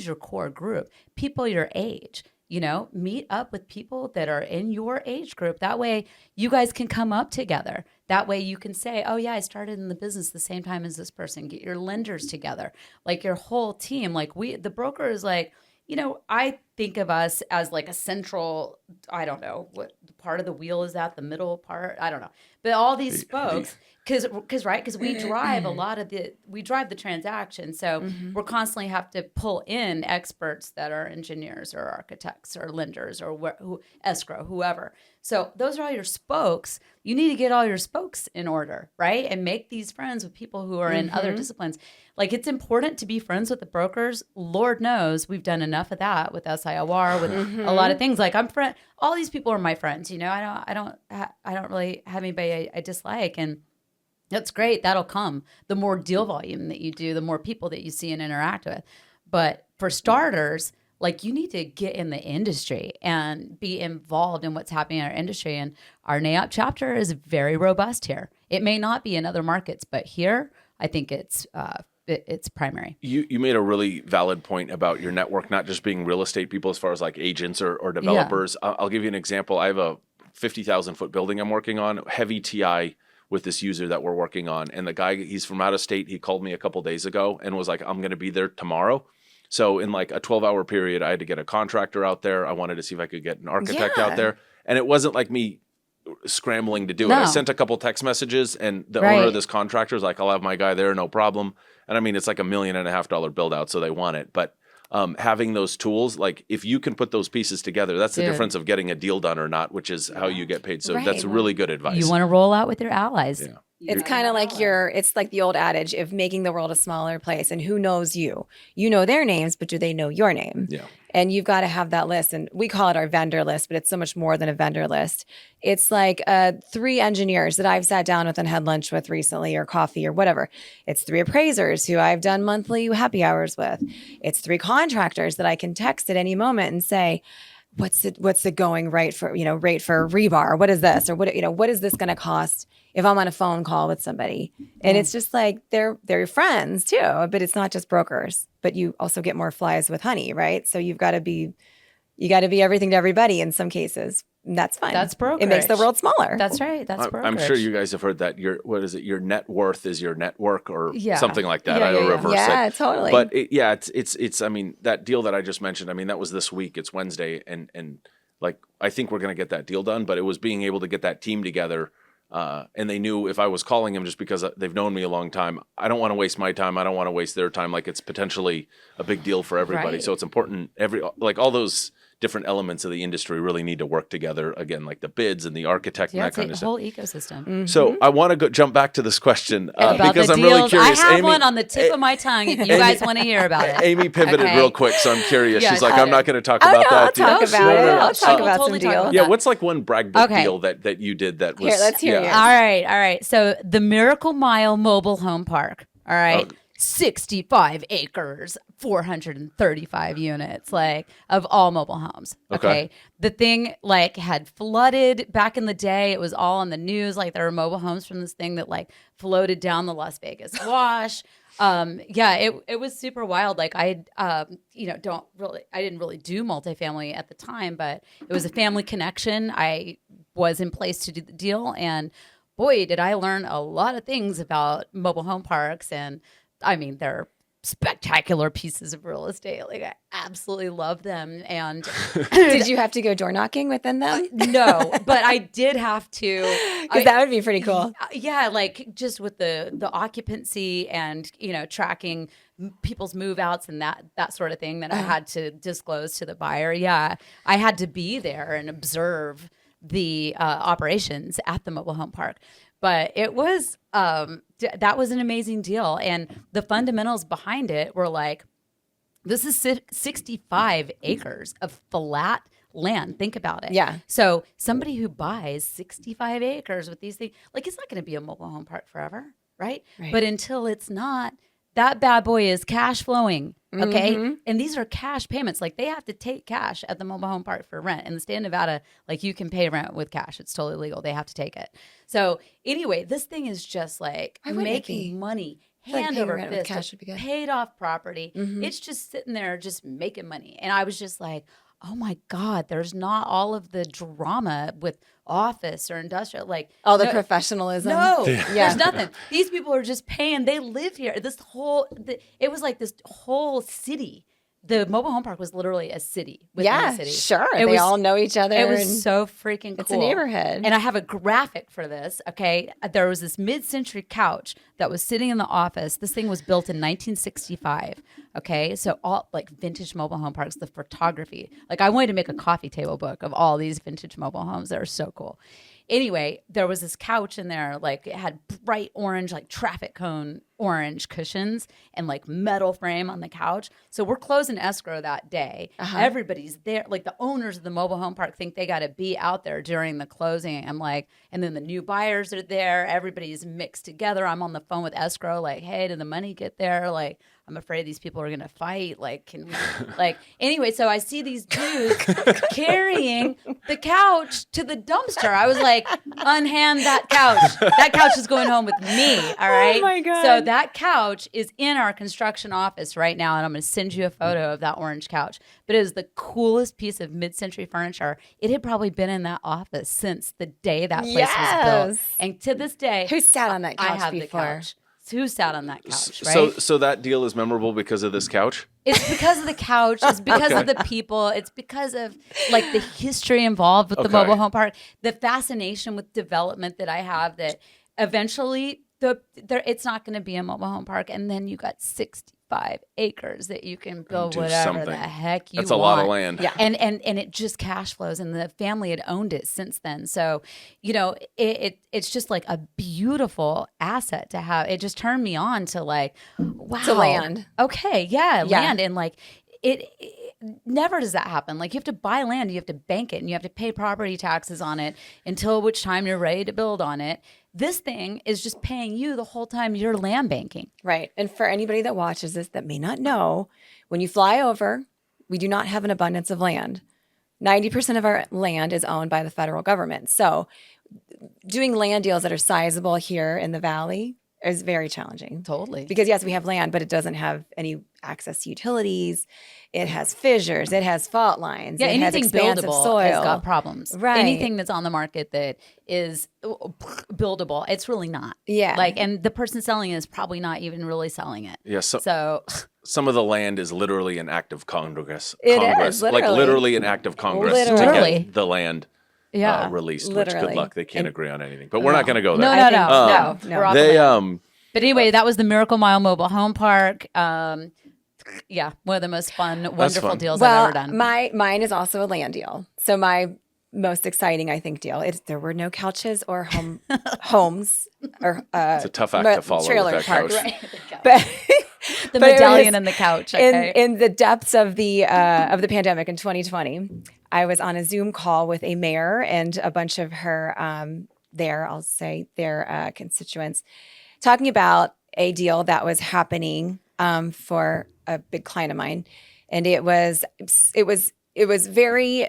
your core group, people your age. You know, meet up with people that are in your age group. That way you guys can come up together. That way you can say, oh yeah, I started in the business the same time as this person. Get your lenders together, like your whole team. Like the broker is like, you know, I think of us as like a central, I don't know what part of the wheel is that, the middle part, I don't know. But all these spokes, because we drive we drive the transaction. So we're constantly have to pull in experts that are engineers or architects or lenders or escrow, whoever. So those are all your spokes. You need to get all your spokes in order, right? And make these friends with people who are in other disciplines. Like, it's important to be friends with the brokers. Lord knows we've done enough of that with SIOR, with a lot of things. Like, all these people are my friends. You know, I don't really have anybody I dislike, and that's great. That'll come. The more deal volume that you do, the more people that you see and interact with. But for starters, like, you need to get in the industry and be involved in what's happening in our industry. And our NAIOP chapter is very robust here. It may not be in other markets, but here I think it's primary. You made a really valid point about your network not just being real estate people as far as like agents or developers. Yeah. I'll give you an example. I have a 50,000 foot building I'm working on, heavy TI with this user that we're working on. And the guy, he's from out of state. He called me a couple days ago and was like, I'm going to be there tomorrow. So in like a 12-hour period, I had to get a contractor out there. I wanted to see if I could get an architect out there. And it wasn't like me scrambling to do it. I sent a couple text messages, and the owner of this contractor is like, I'll have my guy there, no problem. And I mean, it's like $1.5 million build out, so they want it. But having those tools, like if you can put those pieces together, that's the difference of getting a deal done or not, which is how you get paid. So that's really good advice. You want to roll out with your allies. Yeah. It's kind of like it's like the old adage of making the world a smaller place. And who knows you? You know their names, but do they know your name? Yeah. And you've got to have that list. And we call it our vendor list, but it's so much more than a vendor list. It's like 3 engineers that I've sat down with and had lunch with recently, or coffee or whatever. It's 3 appraisers who I've done monthly happy hours with. It's 3 contractors that I can text at any moment and say, what's the going rate for rebar? What is this? Or what is this going to cost if I'm on a phone call with somebody? And it's just like, they're your friends too, but it's not just brokers, but you also get more flies with honey, right? So you got to be everything to everybody in some cases. And that's fine. That's brokerage. It makes the world smaller. That's right. That's brokerage. I'm sure you guys have heard that your net worth is your network, or something like that. I reverse it. Yeah, totally. But it's I mean, that deal that I just mentioned, I mean, that was this week. It's Wednesday, and like, I think we're going to get that deal done, but it was being able to get that team together. And they knew if I was calling them just because they've known me a long time, I don't want to waste my time. I don't want to waste their time. Like, it's potentially a big deal for everybody. Right. So it's important. Like all those different elements of the industry really need to work together. Again, like the bids and the architect and Yeah, that it's kind a of stuff. whole ecosystem. So I want to jump back to this question About because the I'm deals. really curious. I have Amy, one on the tip of my tongue if you guys want to hear about it. Amy pivoted Okay. real quick, so I'm curious. Yeah, She's like, she I'm did. not going to talk Oh, about no, that I'll deal. talk about it. I'll talk about totally some talk deals. about Yeah, that. what's like one brag book Okay. deal that you did that was? Here, let's hear yours. All right. So the Miracle Mile Mobile Home Park. All right. 65 acres, 435 units, like of all mobile homes. Okay. The thing like had flooded back in the day. It was all on the news. Like there were mobile homes from this thing that like floated down the Las Vegas wash. It was super wild. Like I didn't really do multifamily at the time, but it was a family connection. I was in place to do the deal, and boy, did I learn a lot of things about mobile home parks. And I mean, they're spectacular pieces of real estate. Like I absolutely love them. And Did you have to go door knocking within them? no, but I did have to. Because that would be pretty cool. Yeah, like just with the occupancy and tracking people's move outs and that sort of thing that I had to disclose to the buyer. Yeah, I had to be there and observe the operations at the mobile home park. But it was that was an amazing deal, and the fundamentals behind it were like, this is 65 acres of flat land. Think about it. Yeah. So somebody who buys 65 acres with these things, like it's not going to be a mobile home park forever, right? But until it's not, that bad boy is cash flowing. Okay. And these are cash payments. Like they have to take cash at the mobile home park for rent. In the state of Nevada, like you can pay rent with cash. It's totally legal. They have to take it. So anyway, this thing is just like making money hand over rent with fist. cash would be good. Paid off property. It's just sitting there just making money. And I was just like, oh my God, there's not all of the drama with office or industrial, like All the professionalism. no, there's nothing. These people are just paying. They live here. It was like this whole city. The mobile home park was literally a city within a city. Sure. They all know each other. It was and so freaking cool. It's a neighborhood. And I have a graphic for this, okay? There was this mid-century couch that was sitting in the office. This thing was built in 1965, okay? So all like vintage mobile home parks, the photography. Like I wanted to make a coffee table book of all these vintage mobile homes that are so cool. Anyway, there was this couch in there, like it had bright orange, like traffic cone orange cushions and like metal frame on the couch. So we're closing escrow that day. Everybody's there. Like the owners of the mobile home park think they got to be out there during the closing. I'm like, and then the new buyers are there. Everybody's mixed together. I'm on the phone with escrow, like, hey, did the money get there? Like, I'm afraid these people are going to fight. Like, can we, like, anyway, so I see these dudes carrying the couch to the dumpster. I was like, unhand that couch. That couch is going home with me. All right. Oh my God. So that couch is in our construction office right now. And I'm going to send you a photo of that orange couch. But it is the coolest piece of mid-century furniture. It had probably been in that office since the day that place was built. And to this day, Who sat on that couch I have before? the couch. Who sat on that couch, right? So that deal is memorable because of this couch? It's because of the couch. It's because of the people. It's because of like the history involved with the mobile home park, the fascination with development that I have that eventually it's not going to be a mobile home park. And then you got 65 acres that you can build do whatever something. the heck you want. That's a lot of land. Yeah. And it just cash flows, and the family had owned it since then. So, it's just like a beautiful asset to have. It just turned me on to like, wow. To land. Okay. Yeah. Land. And like it never does that happen. Like you have to buy land, you have to bank it, and you have to pay property taxes on it until which time you're ready to build on it. This thing is just paying you the whole time you're land banking. Right. And for anybody that watches this that may not know, when you fly over, we do not have an abundance of land. 90% of our land is owned by the federal government. So doing land deals that are sizable here in the Valley is very challenging. Totally. Because yes, we have land, but it doesn't have any access to utilities. It has fissures. It has fault lines. Yeah, it has anything expansive buildable soil. has got problems. Right. Anything that's on the market that is buildable, it's really not. Yeah. Like, and the person selling it is probably not even really selling it. Yeah. So Some of the land is literally an act of Congress. It Congress. is, Like literally. literally an act of Congress Literally. to get the land yeah. released. Which Literally. good luck. They can't agree on anything. But we're not going to go there. No. No. We're off They the land. But anyway, that was the Miracle Mile Mobile Home Park. Yeah, one of the most fun, wonderful fun. deals Well, I've ever done. mine is also a land deal. So my most exciting, I think, deal. There were no couches or homes or It's a tough act to follow with trailer that parks. couch. Right. But The but it medallion was and the couch. Okay. in the depths of the pandemic in 2020, I was on a Zoom call with a mayor and a bunch of her their constituents, talking about a deal that was happening for a big client of mine, and it was very.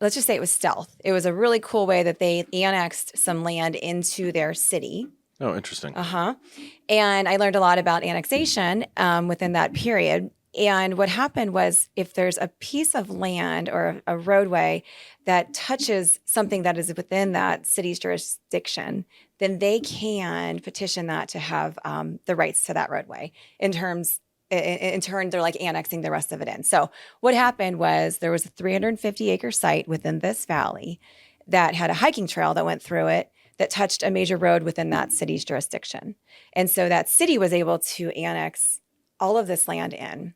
Let's just say it was stealth. It was a really cool way that they annexed some land into their city. Oh, interesting. And I learned a lot about annexation within that period. And what happened was if there's a piece of land or a roadway that touches something that is within that city's jurisdiction, then they can petition that to have the rights to that roadway. In turn, they're like annexing the rest of it in. So what happened was there was a 350-acre site within this valley that had a hiking trail that went through it that touched a major road within that city's jurisdiction. And so that city was able to annex all of this land in.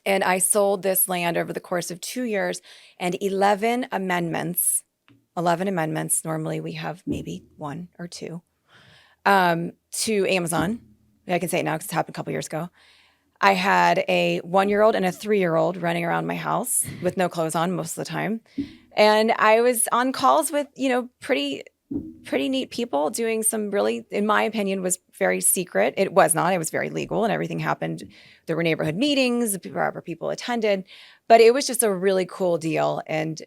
And I sold this land over the course of 2 years and 11 amendments. 11 amendments. Normally we have maybe one or two to Amazon. I can say it now because it happened a couple years ago. I had a 1-year-old and a 3-year-old running around my house with no clothes on most of the time. And I was on calls with, pretty neat people doing some really, in my opinion, was very secret. It was not. It was very legal and everything happened. There were neighborhood meetings wherever people attended, but it was just a really cool deal. And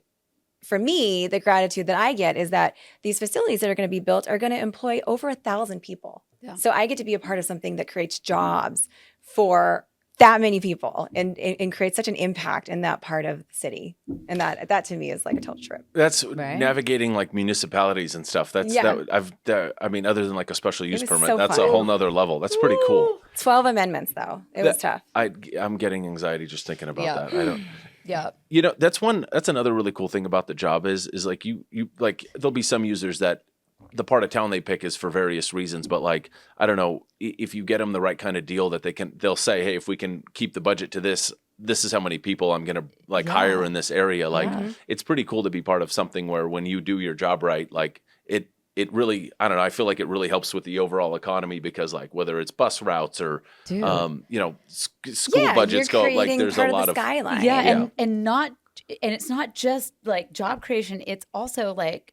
for me, the gratitude that I get is that these facilities that are going to be built are going to employ over 1,000 people. Yeah. So I get to be a part of something that creates jobs for that many people and create such an impact in that part of the city. And that to me is like a total trip. That's navigating like municipalities and stuff. Other than like a special use permit, so that's fun. a whole nother level. That's pretty cool. 12 amendments though. It was tough. I'm getting anxiety just thinking about that. I don't. Yeah. That's another really cool thing about the job is like you like there'll be some users that the part of town they pick is for various reasons, but like, I don't know, if you get them the right kind of deal that they'll say, hey, if we can keep the budget to this is how many people I'm going to hire in this area. Like, it's pretty cool to be part of something where when you do your job right, like it really, I don't know, I feel like it really helps with the overall economy because like whether it's bus routes or, school budgets go, like there's a lot of skyline. Yeah. And it's not just like job creation. It's also like,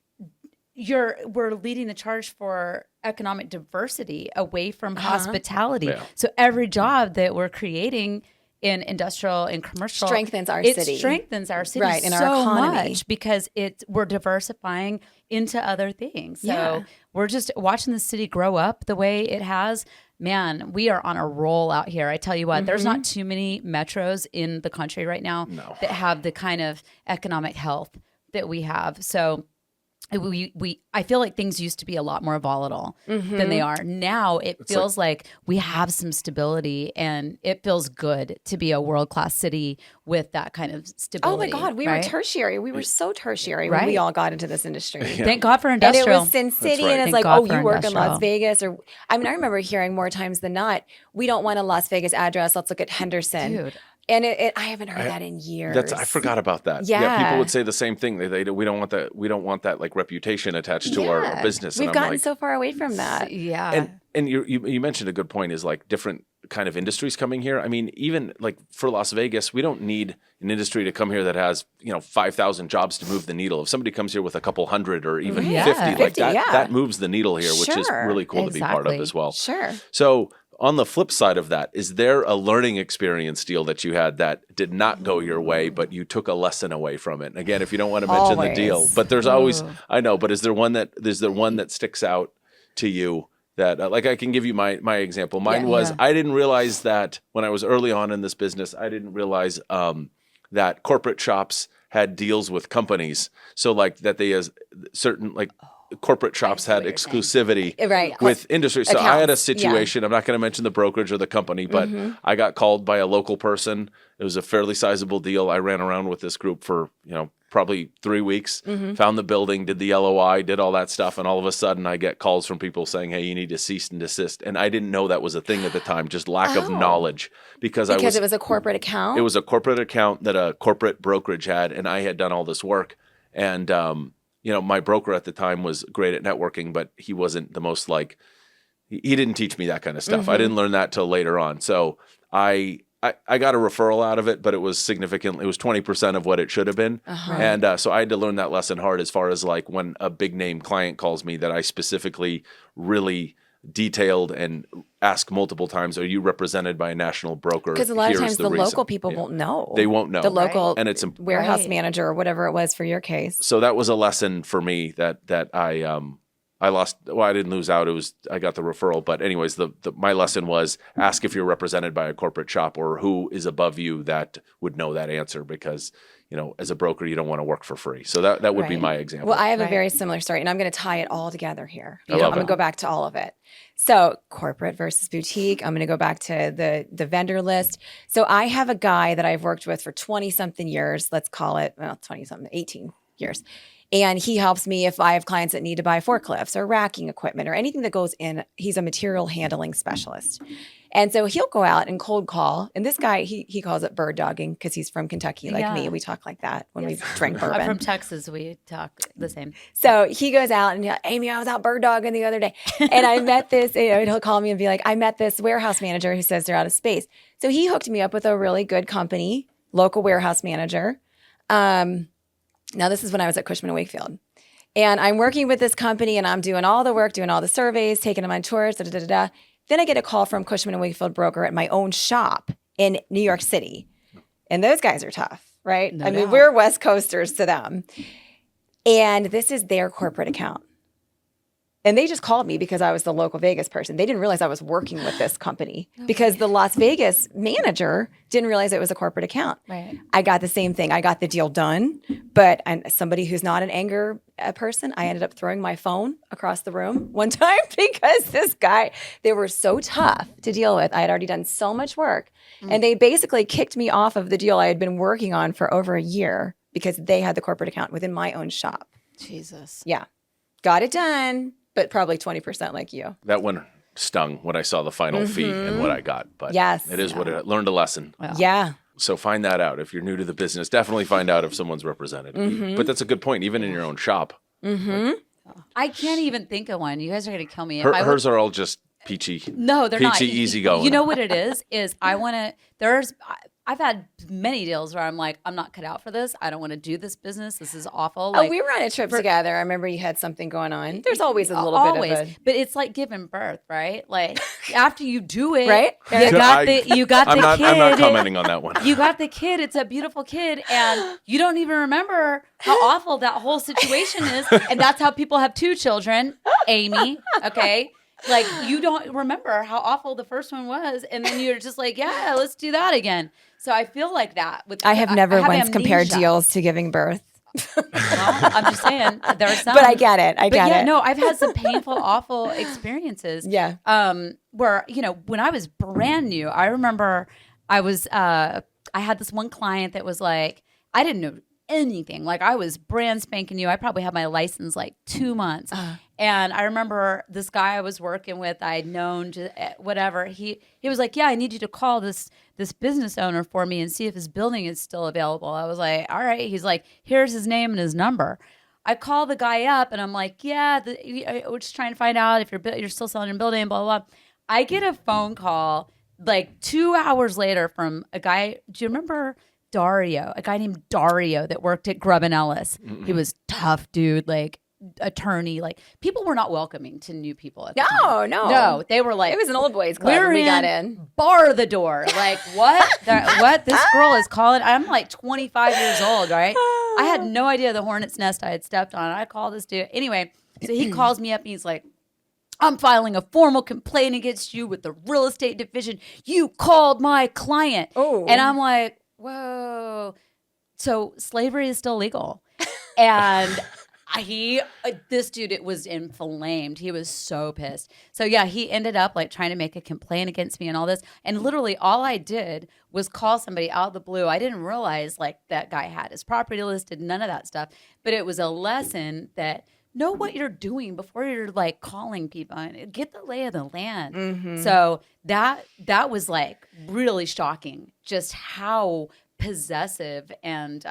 we're leading the charge for economic diversity away from hospitality. Yeah. So every job that we're creating in industrial and commercial strengthens our city. It strengthens our city right, in so our economy. Much because we're diversifying into other things. So we're just watching the city grow up the way it has. Man, we are on a roll out here. I tell you what, there's not too many metros in the country right now that have the kind of economic health that we have. So I feel like things used to be a lot more volatile than they are now. It feels like we have some stability, and it feels good to be a world-class city with that kind of stability. Oh my God, we were tertiary. We were so tertiary when we all got into this industry. Yeah. Thank God for industrial. And it was Sin City, and it's like, you work in Las Vegas, or I remember hearing more times than not, we don't want a Las Vegas address. Let's look at Henderson. Dude. And I haven't heard that in years. I forgot about that. Yeah. People would say the same thing. We don't want that. We don't want that like reputation attached to our business. We've gotten so far away from that. Yeah. And you mentioned a good point is like different kind of industries coming here. I mean, even like for Las Vegas, we don't need an industry to come here that has 5,000 jobs to move the needle. If somebody comes here with a couple hundred or even 50, like that moves the needle here, which is really cool to be part of as well. Sure. So on the flip side of that, is there a learning experience deal that you had that did not go your way, but you took a lesson away from it? And again, if you don't want to mention the deal, but there's always, I know, but is there one that sticks out to you that, like I can give you my example. Mine was, I didn't realize that when I was early on in this business, I didn't realize that corporate shops had deals with companies. So like that they as certain like, corporate shops had exclusivity with industry. So I had a situation, I'm not going to mention the brokerage or the company, but I got called by a local person. It was a fairly sizable deal. I ran around with this group for, probably 3 weeks, found the building, did the LOI, did all that stuff. And all of a sudden I get calls from people saying, hey, you need to cease and desist. And I didn't know that was a thing at the time, just lack of knowledge because it was a corporate account? It was a corporate account that a corporate brokerage had, and I had done all this work. And, my broker at the time was great at networking, but he wasn't the most he didn't teach me that kind of stuff. I didn't learn that till later on. So I got a referral out of it, but it was significant. It was 20% of what it should have been. And so I had to learn that lesson hard as far as when a big name client calls me that I specifically really detailed and ask multiple times, are you represented by a national broker? Because a lot of times the local people won't know. They won't know. The local and it's warehouse manager or whatever it was for your case. So that was a lesson for me that I lost. Well, I didn't lose out. I got the referral. But anyways, my lesson was ask if you're represented by a corporate shop or who is above you that would know that answer, because as a broker, you don't want to work for free. So that would be my example. Well, I have a very similar story, and I'm going to tie it all together here. I'm going to go back to all of it. So corporate versus boutique. I'm going to go back to the vendor list. So I have a guy that I've worked with for 20 something years. Let's call it 20 something, 18 years. And he helps me if I have clients that need to buy forklifts or racking equipment or anything that goes in. He's a material handling specialist. And so he'll go out and cold call. And this guy, he calls it bird dogging because he's from Kentucky like me. We talk like that when we drink bourbon. I'm from Texas. We talk the same. So he goes out and Amy, I was out bird dogging the other day. And I met this, he'll call me and be like, I met this warehouse manager who says they're out of space. So he hooked me up with a really good company, local warehouse manager. Now, this is when I was at Cushman Wakefield. And I'm working with this company, and I'm doing all the work, doing all the surveys, taking them on tours, da-da-da-da. Then I get a call from Cushman Wakefield broker at my own shop in New York City. And those guys are tough, right? No mean, doubt. we're West Coasters to them. And this is their corporate account. And they just called me because I was the local Vegas person. They didn't realize I was working with this company because the Las Vegas manager didn't realize it was a corporate account. Right. I got the same thing. I got the deal done, but I'm somebody who's not an anger person. I ended up throwing my phone across the room one time because this guy, they were so tough to deal with. I had already done so much work, and they basically kicked me off of the deal I had been working on for over a year because they had the corporate account within my own shop. Jesus. Yeah. Got it done. But probably 20% like you. That one stung when I saw the final fee and what I got. But it is what it learned a lesson. Well. Yeah. So find that out. If you're new to the business, definitely find out if someone's represented. But that's a good point, even in your own shop. I can't even think of one. You guys are going to kill me. Hers are all just peachy. No, they're not. Peachy, easygoing. You know what it is I want to, I've had many deals where I'm like, I'm not cut out for this. I don't want to do this business. This is awful. We were on a trip together. I remember you had something going on. There's always a little bit of a... But it's like giving birth, right? Like after you do it, right? You got the kid. I'm not commenting on that one. You got the kid. It's a beautiful kid. And you don't even remember how awful that whole situation is. And that's how people have 2 children, Amy, okay? Like you don't remember how awful the first one was. And then you're just like, yeah, let's do that again. So I feel like that. I have never once compared deals to giving birth. Well, I'm just saying there are some. But I get it. I get it. No, I've had some painful, awful experiences. Yeah. Where, when I was brand new, I remember I had this one client that was like, I didn't know anything. Like I was brand spanking new. I probably had my license like 2 months. And I remember this guy I was working with, I had known whatever. He was like, yeah, I need you to call this business owner for me and see if his building is still available. I was like, all right. He's like, here's his name and his number. I call the guy up and I'm like, yeah, we're just trying to find out if you're still selling your building, blah, blah, blah. I get a phone call like 2 hours later from a guy. Do you remember Dario? A guy named Dario that worked at Grubb and Ellis. Mm-mm. He was tough dude, like attorney. Like people were not welcoming to new people at the time. No. They were like, it was an old boys club. We got in. Bar the door. Like what? What? This girl is calling. I'm like 25 years old, right? I had no idea the hornet's nest I had stepped on. I called this dude. Anyway, so he calls me up and he's like, I'm filing a formal complaint against you with the real estate division. You called my client. Oh. And I'm like, whoa. So slavery is still legal. And This dude, it was inflamed. He was so pissed. So yeah, he ended up like trying to make a complaint against me and all this. And literally all I did was call somebody out of the blue. I didn't realize like that guy had his property listed, none of that stuff. But it was a lesson that know what you're doing before you're like calling people and get the lay of the land. Mm-hmm. So that was like really shocking, just how possessive and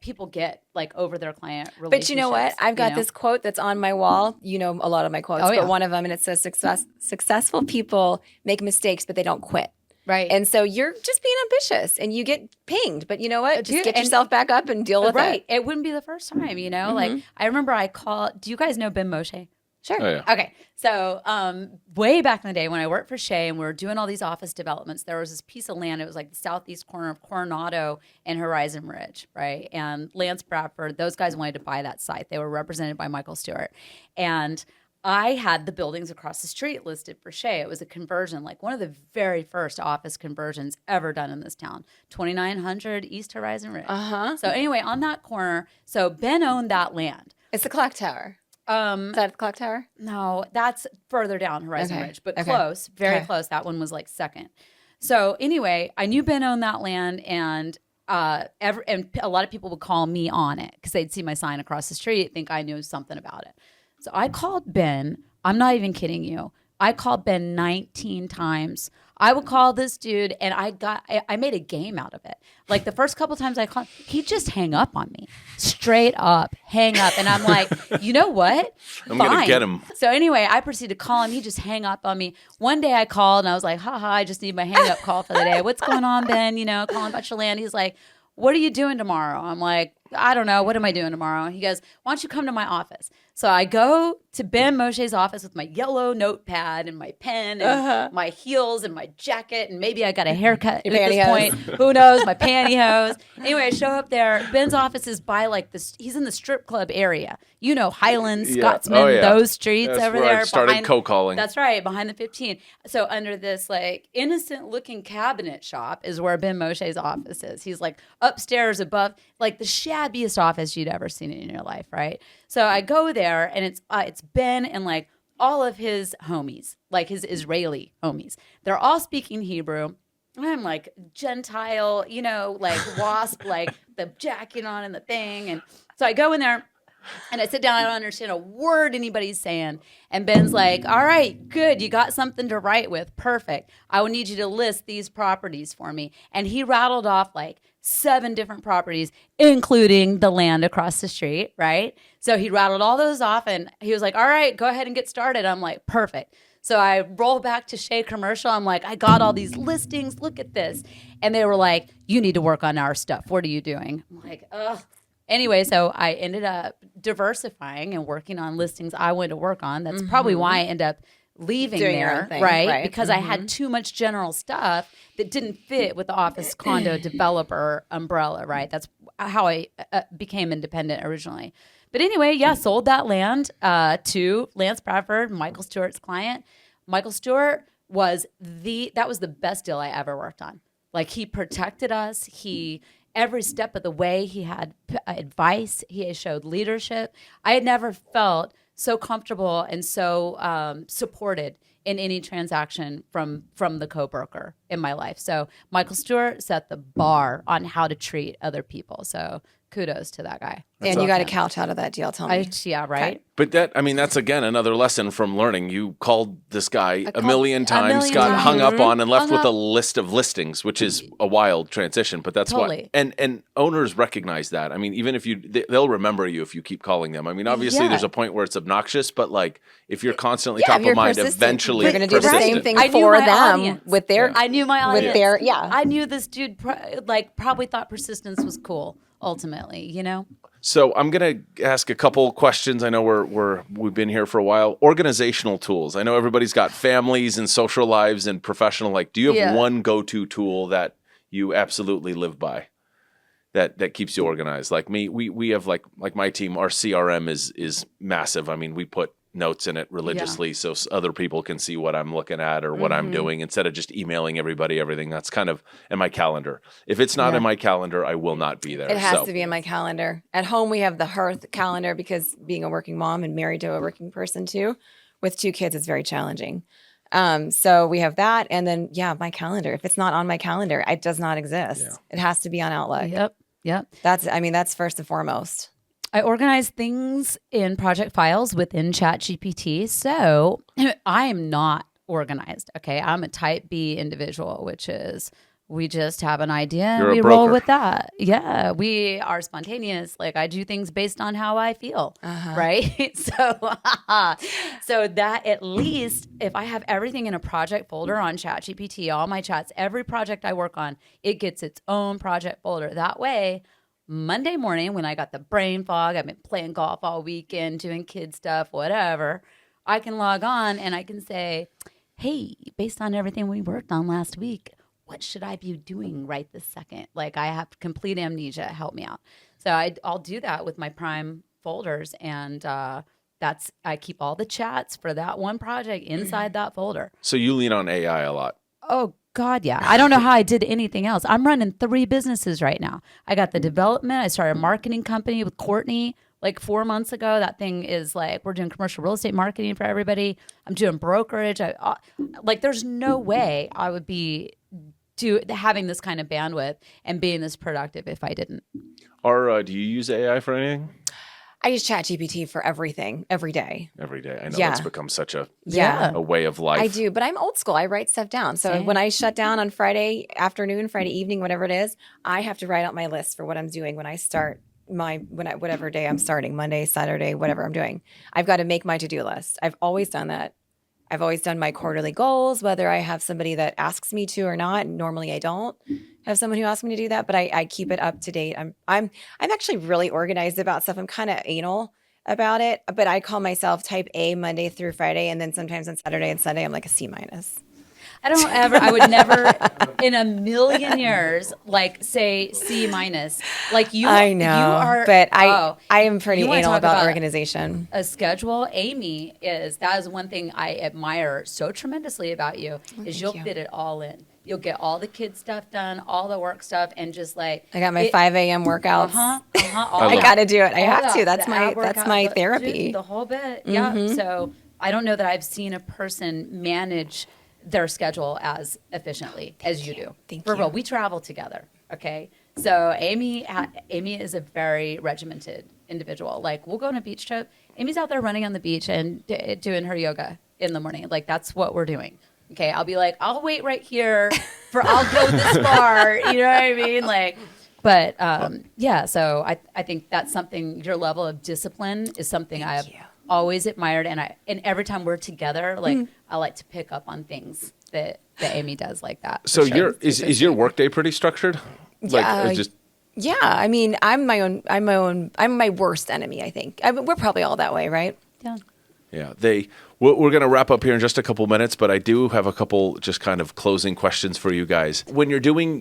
people get like over their client relationships. But you know what? I've got this quote that's on my wall. You know a lot of my quotes, but one of them, and it says, successful people make mistakes, but they don't quit. Right. And so you're just being ambitious and you get pinged, but you know what? Just get yourself back up and deal with it. It wouldn't be the first time, you know? Like I remember I called, do you guys know Ben Moshe? Sure. Oh, yeah. Okay. So way back in the day when I worked for Shea and we were doing all these office developments, there was this piece of land. It was like the southeast corner of Coronado and Horizon Ridge, right? And Lance Bradford, those guys wanted to buy that site. They were represented by Michael Stewart. And I had the buildings across the street listed for Shea. It was a conversion, like one of the very first office conversions ever done in this town, 2900 East Horizon Ridge. So anyway, on that corner, so Ben owned that land. It's the clock tower. Is that the clock tower? No, that's further down Horizon Ridge, but close, very Okay. close. That one was like second. So anyway, I knew Ben owned that land, and and a lot of people would call me on it because they'd see my sign across the street, think I knew something about it. So I called Ben. I'm not even kidding you. I called Ben 19 times. I would call this dude, and I made a game out of it. Like the first couple times I called, he'd just hang up on me, straight up, hang up, and I'm like, you know what? I'm gonna get him. So anyway, I proceeded to call him. He just hang up on me. One day I called, and I was like, haha, I just need my hang up call for the day. What's going on, Ben? You know, calling about your land. He's like, what are you doing tomorrow? I'm like, I don't know. What am I doing tomorrow? He goes, why don't you come to my office? So I go to Ben Moshe's office with my yellow notepad and my pen and my heels and my jacket, and maybe I got a haircut at this point. Who knows? My pantyhose. Anyway, I show up there. Ben's office is by like this. He's in the strip club area. You know, Highland, Scotsman, those streets That's over where there. I started co-calling. That's right, behind the 15. So under this like innocent-looking cabinet shop is where Ben Moshe's office is. He's like upstairs above, like the shabbiest office you'd ever seen in your life, right? So I go there, and it's Ben and like all of his homies, like his Israeli homies. They're all speaking Hebrew. I'm like Gentile, you know, like wasp, like the jacket on and the thing. And so I go in there. And I sit down, I don't understand a word anybody's saying. And Ben's like, all right, good. You got something to write with. Perfect. I will need you to list these properties for me. And he rattled off like 7 different properties, including the land across the street, right? So he rattled all those off, and he was like, all right, go ahead and get started. I'm like, perfect. So I roll back to Shea Commercial. I'm like, I got all these listings. Look at this. And they were like, you need to work on our stuff. What are you doing? I'm like, ugh. Anyway, so I ended up diversifying and working on listings I wanted to work on. That's probably why I ended up leaving Doing your there, own thing, right? Because I had too much general stuff that didn't fit with the office condo developer umbrella, right? That's how I became independent originally. But anyway, yeah, sold that land to Lance Bradford, Michael Stewart's client. Michael Stewart was that was the best deal I ever worked on. Like he protected us. Every step of the way, he had advice. He showed leadership. I had never felt so comfortable and so supported in any transaction from the co-broker in my life. So Michael Stewart set the bar on how to treat other people. So kudos to that guy. And you got a couch out of that deal, tell me. Yeah, right. Okay. But that's again another lesson from learning. You called this guy a million times, got hung up on, and left with a list of listings, which is a wild transition. But that's Totally. why, and owners recognize that. I mean, even if they'll remember you if you keep calling them. I mean, obviously there's a point where it's obnoxious, but like if you're constantly top if you're of mind, persistent, eventually you're going to do the same thing I knew for my them audience. with their. I knew my audience. With their, I knew this dude probably thought persistence was cool. Ultimately, you know. So I'm going to ask a couple questions. I know we've been here for a while. Organizational tools. I know everybody's got families and social lives and professional. Like, do you have one go-to tool that you absolutely live by that keeps you organized? Like me, we have like my team. Our CRM is massive. I mean, we put notes in it religiously so other people can see what I'm looking at or what I'm doing instead of just emailing everybody everything. That's kind of in my calendar. If it's not in my calendar, I will not be there. It has to be in my calendar. At home, we have the hearth calendar because being a working mom and married to a working person too, with 2 kids, it's very challenging. So we have that. And then, my calendar. If it's not on my calendar, it does not exist. Yeah. It has to be on Outlook. Yep. That's first and foremost. I organize things in project files within ChatGPT. So I am not organized. Okay. I'm a type B individual, which is we just have an idea and we roll with that. Yeah. We are spontaneous. Like I do things based on how I feel. Right. So that at least if I have everything in a project folder on ChatGPT, all my chats, every project I work on, it gets its own project folder. That way, Monday morning when I got the brain fog, I've been playing golf all weekend, doing kid stuff, whatever, I can log on and I can say, hey, based on everything we worked on last week, what should I be doing right this second? Like I have complete amnesia. Help me out. So I'll do that with my Prime folders. And I keep all the chats for that one project inside that folder. So you lean on AI a lot. Oh, God, yeah. I don't know how I did anything else. I'm running 3 businesses right now. I got the development. I started a marketing company with Courtney like 4 months ago. That thing is like, we're doing commercial real estate marketing for everybody. I'm doing brokerage. There's no way I would be having this kind of bandwidth and being this productive if I didn't. Do you use AI for anything? I use ChatGPT for everything, every day. Every day. I know that's become such a way of life. I do, but I'm old school. I write stuff down. So when I shut down on Friday afternoon, Friday evening, whatever it is, I have to write out my list for what I'm doing when I start whatever day I'm starting, Monday, Saturday, whatever I'm doing. I've got to make my to-do list. I've always done that. I've always done my quarterly goals, whether I have somebody that asks me to or not. Normally I don't have someone who asks me to do that, but I keep it up to date. I'm actually really organized about stuff. I'm kind of anal about it, but I call myself type A Monday through Friday. And then sometimes on Saturday and Sunday, I'm like a C-. I would never in a million years, say C-. Like you, I know, you are, but I am pretty anal about organization. A schedule. Amy that is one thing I admire so tremendously about you is you'll fit it all in. You'll get all the kid stuff done, all the work stuff, and just like I got my 5 a.m. workouts. I got to do it. I have to. That's my therapy. The whole bit. Yeah. So I don't know that I've seen a person manage their schedule as efficiently as you do. Thank For you. real, we travel together. Okay, so Amy is a very regimented individual. Like we'll go on a beach trip. Amy's out there running on the beach and doing her yoga in the morning. Like that's what we're doing. Okay, I'll be like, I'll wait right here I'll go this far. You know what I mean? Like, but So I think that's something. Your level of discipline is something I've always admired, and every time we're together, like I like to pick up on things that Amy does like that. So is your workday pretty structured? Yeah, I mean, I'm my worst enemy, I think. We're probably all that way, right? Yeah. Yeah, we're going to wrap up here in just a couple minutes, but I do have a couple just kind of closing questions for you guys. When you're doing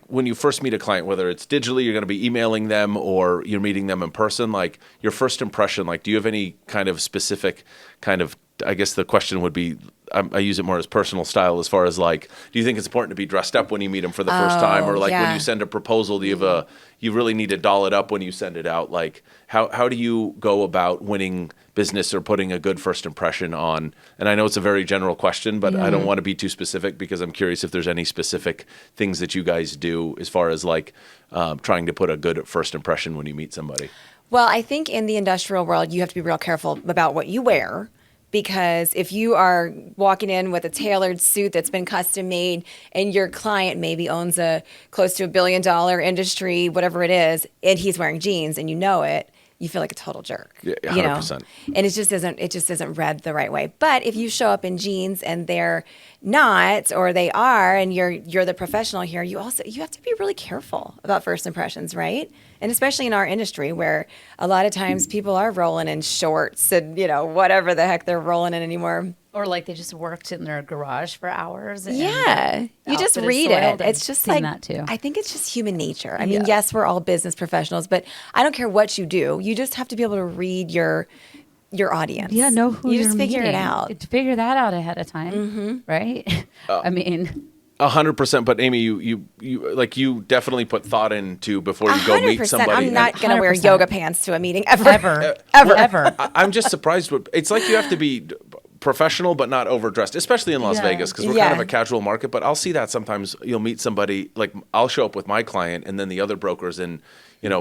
when you first meet a client, whether it's digitally, you're going to be emailing them or you're meeting them in person, like your first impression, like do you have any kind of specific kind of, I guess the question would be, I use it more as personal style as far as like, do you think it's important to be dressed up when you meet them for the first time? Or like when you send a proposal, do you really need to doll it up when you send it out? Like how do you go about winning business or putting a good first impression on? And I know it's a very general question, but I don't want to be too specific because I'm curious if there's any specific things that you guys do as far as like trying to put a good first impression when you meet somebody. Well, I think in the industrial world, you have to be real careful about what you wear. Because if you are walking in with a tailored suit that's been custom made and your client maybe owns a close to $1 billion industry, whatever it is, and he's wearing jeans and you know it, you feel like a total jerk. Yeah, 100%. And it just isn't read the right way. But if you show up in jeans and they're not, or they are, and you're the professional here, you have to be really careful about first impressions, right? And especially in our industry where a lot of times people are rolling in shorts and, whatever the heck they're rolling in anymore. Or like they just worked in their garage for hours. Yeah. You just read it. It's just like, that too. I think it's just human nature. I mean, yes, we're all business professionals, but I don't care what you do. You just have to be able to read your your audience. Yeah, know who you you're just figure it meeting. out. Figure that out ahead of time, right? I mean, 100%. But Amy, you definitely put thought into before you go meet 100%. somebody. I'm not going to wear 100%. yoga pants to a meeting ever. ever. I'm just surprised. It's like you have to be professional but not overdressed, especially in Las Yeah. Vegas, because we're kind of a casual market. But I'll see that sometimes. You'll meet somebody, like I'll show up with my client, and then the other broker's in,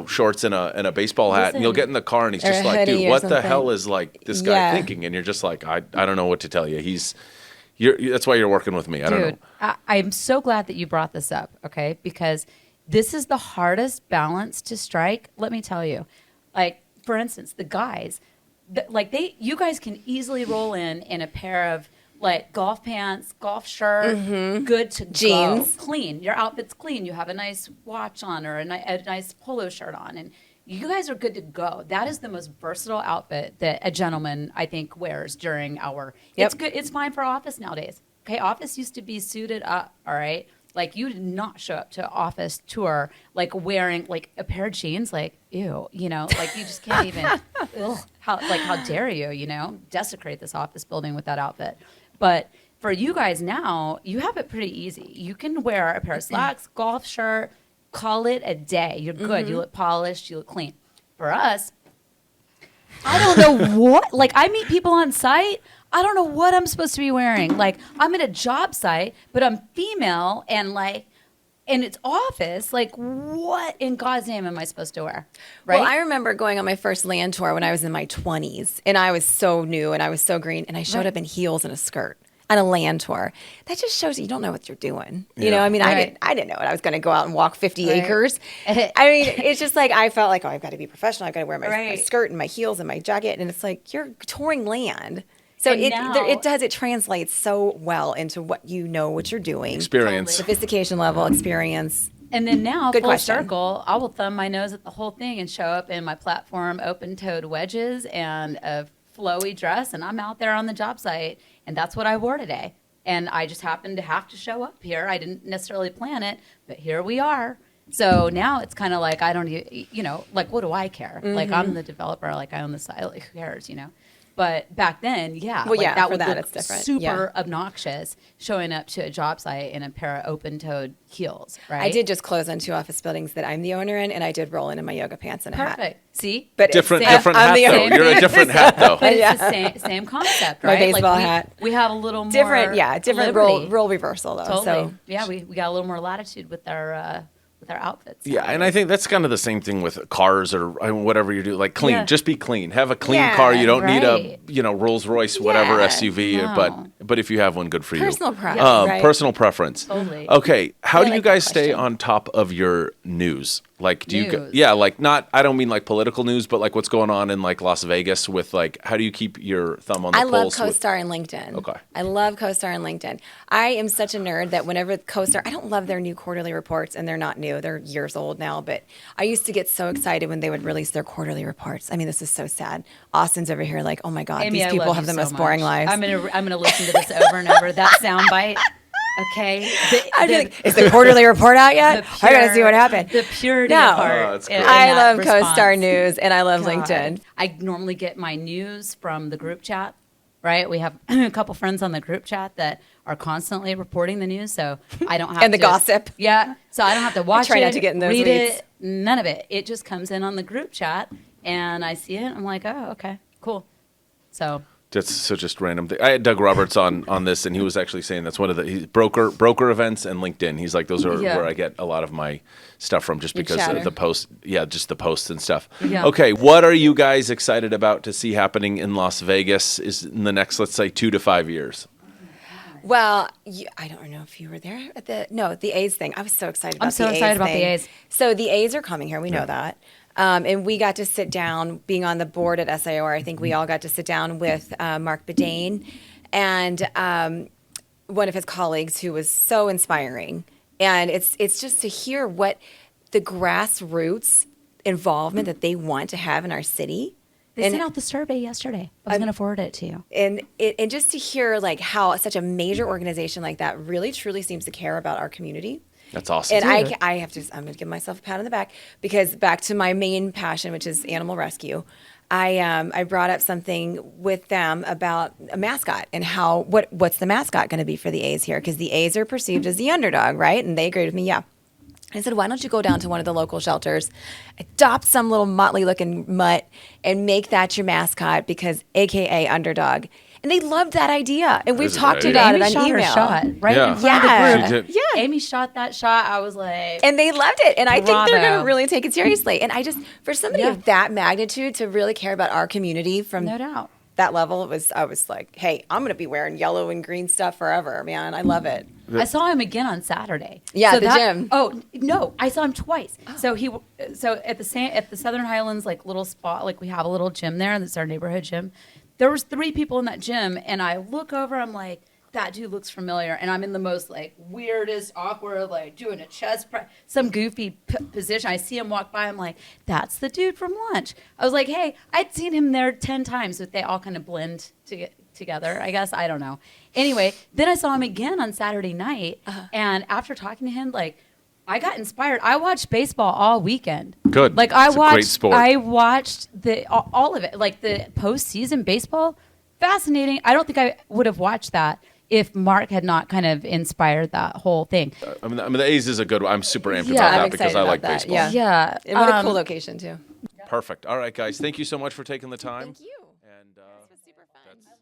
shorts and a baseball hat, and you'll get in the car, and he's Or just a like, hoodie dude, or what the something. hell is like this guy Yeah. thinking? And you're just like, I don't know what to tell you. That's why you're working with me. I don't Dude, know. I'm so glad that you brought this up, okay? Because this is the hardest balance to strike, let me tell you. Like, for instance, the guys, you guys can easily roll in a pair of like golf pants, golf shirt, good to Jeans. go, clean. Your outfit's clean. You have a nice watch on or a nice polo shirt on, and you guys are good to go. That is the most versatile outfit that a gentleman, I think, wears during our. Yep. It's good. It's fine for office nowadays. Okay, office used to be suited up. All right. Like, you did not show up to office tour like wearing like a pair of jeans, like, ew, like you just can't even, ugh, how dare you, desecrate this office building with that outfit. But for you guys now, you have it pretty easy. You can wear a pair of slacks, golf shirt, call it a day. You're good. You look polished, you look clean. For us, I don't know what, like, I meet people on site. I don't know what I'm supposed to be wearing. Like, I'm at a job site, but I'm female and it's office. Like, what in God's name am I supposed to wear? Right? Well, I remember going on my first land tour when I was in my 20s, and I was so new and I was so green, and I showed up in heels and a skirt on a land tour. That just shows you don't know what you're doing. You know, I mean, Right. I didn't know it. I was going to go out and walk 50 Right. acres. I mean, it's just like I felt like, oh, I've got to be professional. I've got to wear my Right. skirt and my heels and my jacket, and it's like you're touring land. So And now- it translates so well into what you're doing. Experience. Sophistication level, experience. And then now, Good full question. circle, I will thumb my nose at the whole thing and show up in my platform open-toed wedges and a flowy dress, and I'm out there on the job site, and that's what I wore today. And I just happened to have to show up here. I didn't necessarily plan it, but here we are. So now it's kind of like, I don't, like, what do I care? Like, I'm the developer, like, I own the site, like, who cares, But back then, Well, yeah, that for would that, look it's different. super Yeah. obnoxious showing up to a job site in a pair of open-toed heels, right? I did just close on 2 office buildings that I'm the owner in, and I did roll in my yoga pants and a hat. Perfect. See? But Different it's- hat I'm the though. owner. You're a different hat though. But it's Yeah. the same concept, My right? baseball we, hat. We have a little more different liberty. role reversal though. Totally. So Yeah, we got a little more latitude with our outfits. Yeah, and I think that's kind of the same thing with cars or whatever you do. Like clean, Yeah. just be clean. Have a clean Yeah, car. You don't need right. a Rolls Royce, whatever Yeah, SUV. no. But if you have one, good for personal you. preference, right? Personal preference. Totally. Okay, how do you like that guys stay question. on top of your news? Like, do you? News. Yeah, like not. I don't mean like political news, but like what's going on in like Las Vegas with like. How do you keep your thumb on the I love pulse? with- CoStar and LinkedIn. Okay. I love CoStar and LinkedIn. I am such a nerd that whenever CoStar, I don't love their new quarterly reports, and they're not new. They're years old now, but I used to get so excited when they would release their quarterly reports. I mean, this is so sad. Austin's over here like, oh my God, Amy, these I people love have you the so most boring much. lives. I'm gonna listen to this over and over. That soundbite. Okay. I feel like, is the quarterly report out yet? I gotta see what happened. The purity No. of heart. Oh, that's in great. I that love response. CoStar News and I love God. LinkedIn. I normally get my news from the group chat, right? We have a couple friends on the group chat that are constantly reporting the news, so I don't have And the to, gossip. Yeah, so I don't have to watch try it, not to get in those read weeds. it, none of it. It just comes in on the group chat, and I see it. I'm like, oh, okay, cool. So That's so just random thing. I had Doug Roberts on this, and he was actually saying that's one of the broker events and LinkedIn. He's like, those are Yeah. where I get a lot of my stuff from, just Your because chatter. of the post. Yeah, just the posts and stuff. Yeah. Okay, what are you guys excited about to see happening in Las Vegas? Is in the next, let's say, 2 to 5 years? Well, I don't know if you were there at the A's thing. I was so excited about I'm so the A's excited about the thing. A's. So the A's are coming here. We know that. And we got to sit down, being on the board at SIOR, I think we all got to sit down with Mark Bedane and one of his colleagues who was so inspiring. And it's just to hear what the grassroots involvement that they want to have in our city. they And- sent out the survey yesterday. I was going to forward it to you. and just to hear like how such a major organization like that really truly seems to care about our community That's awesome. And I'm going to give myself a pat on the back because back to my main passion, which is animal rescue. I brought up something with them about a mascot and what's the mascot going to be for the A's here? Because the A's are perceived as the underdog, right? And they agreed with me. Yeah. I said, why don't you go down to one of the local shelters, adopt some little motley looking mutt and make that your mascot because AKA underdog. And they loved that idea. And we've is a talked great about Amy it on shot email. her shot right Yeah. in front Yeah. of the She group. did. Yeah. Amy shot that shot. I was like, And they loved it. And I think they're going Bravo. to really take it seriously. And for somebody Yeah. of that magnitude to really care about our community from no doubt. that level, I was like, hey, I'm going to be wearing yellow and green stuff forever, man. I love it. I saw him again on Saturday. Yeah, at the gym. Oh no, I saw him twice. So at the Southern Highlands like little spot, like we have a little gym there, and it's our neighborhood gym. There was 3 people in that gym, and I look over, I'm like, that dude looks familiar, and I'm in the most like weirdest, awkward, like doing a chest press, some goofy position. I see him walk by, I'm like, that's the dude from lunch. I was like, hey, I'd seen him there 10 times, but they all kind of blend together, I guess. I don't know. Anyway, then I saw him again on Saturday night, and after talking to him, like, I got inspired. I watched baseball all weekend. Good. Like It's a great sport. I watched all of it, like the postseason baseball. Fascinating. I don't think I would have watched that if Mark had not kind of inspired that whole thing. I mean, the A's is a good one. I'm super amped Yeah, about I'm that because excited I about like that. baseball. Yeah. Yeah. And what a cool location, too. Perfect. All right, guys. Thank you so much for taking the time. Thank you. And This was super fun. that's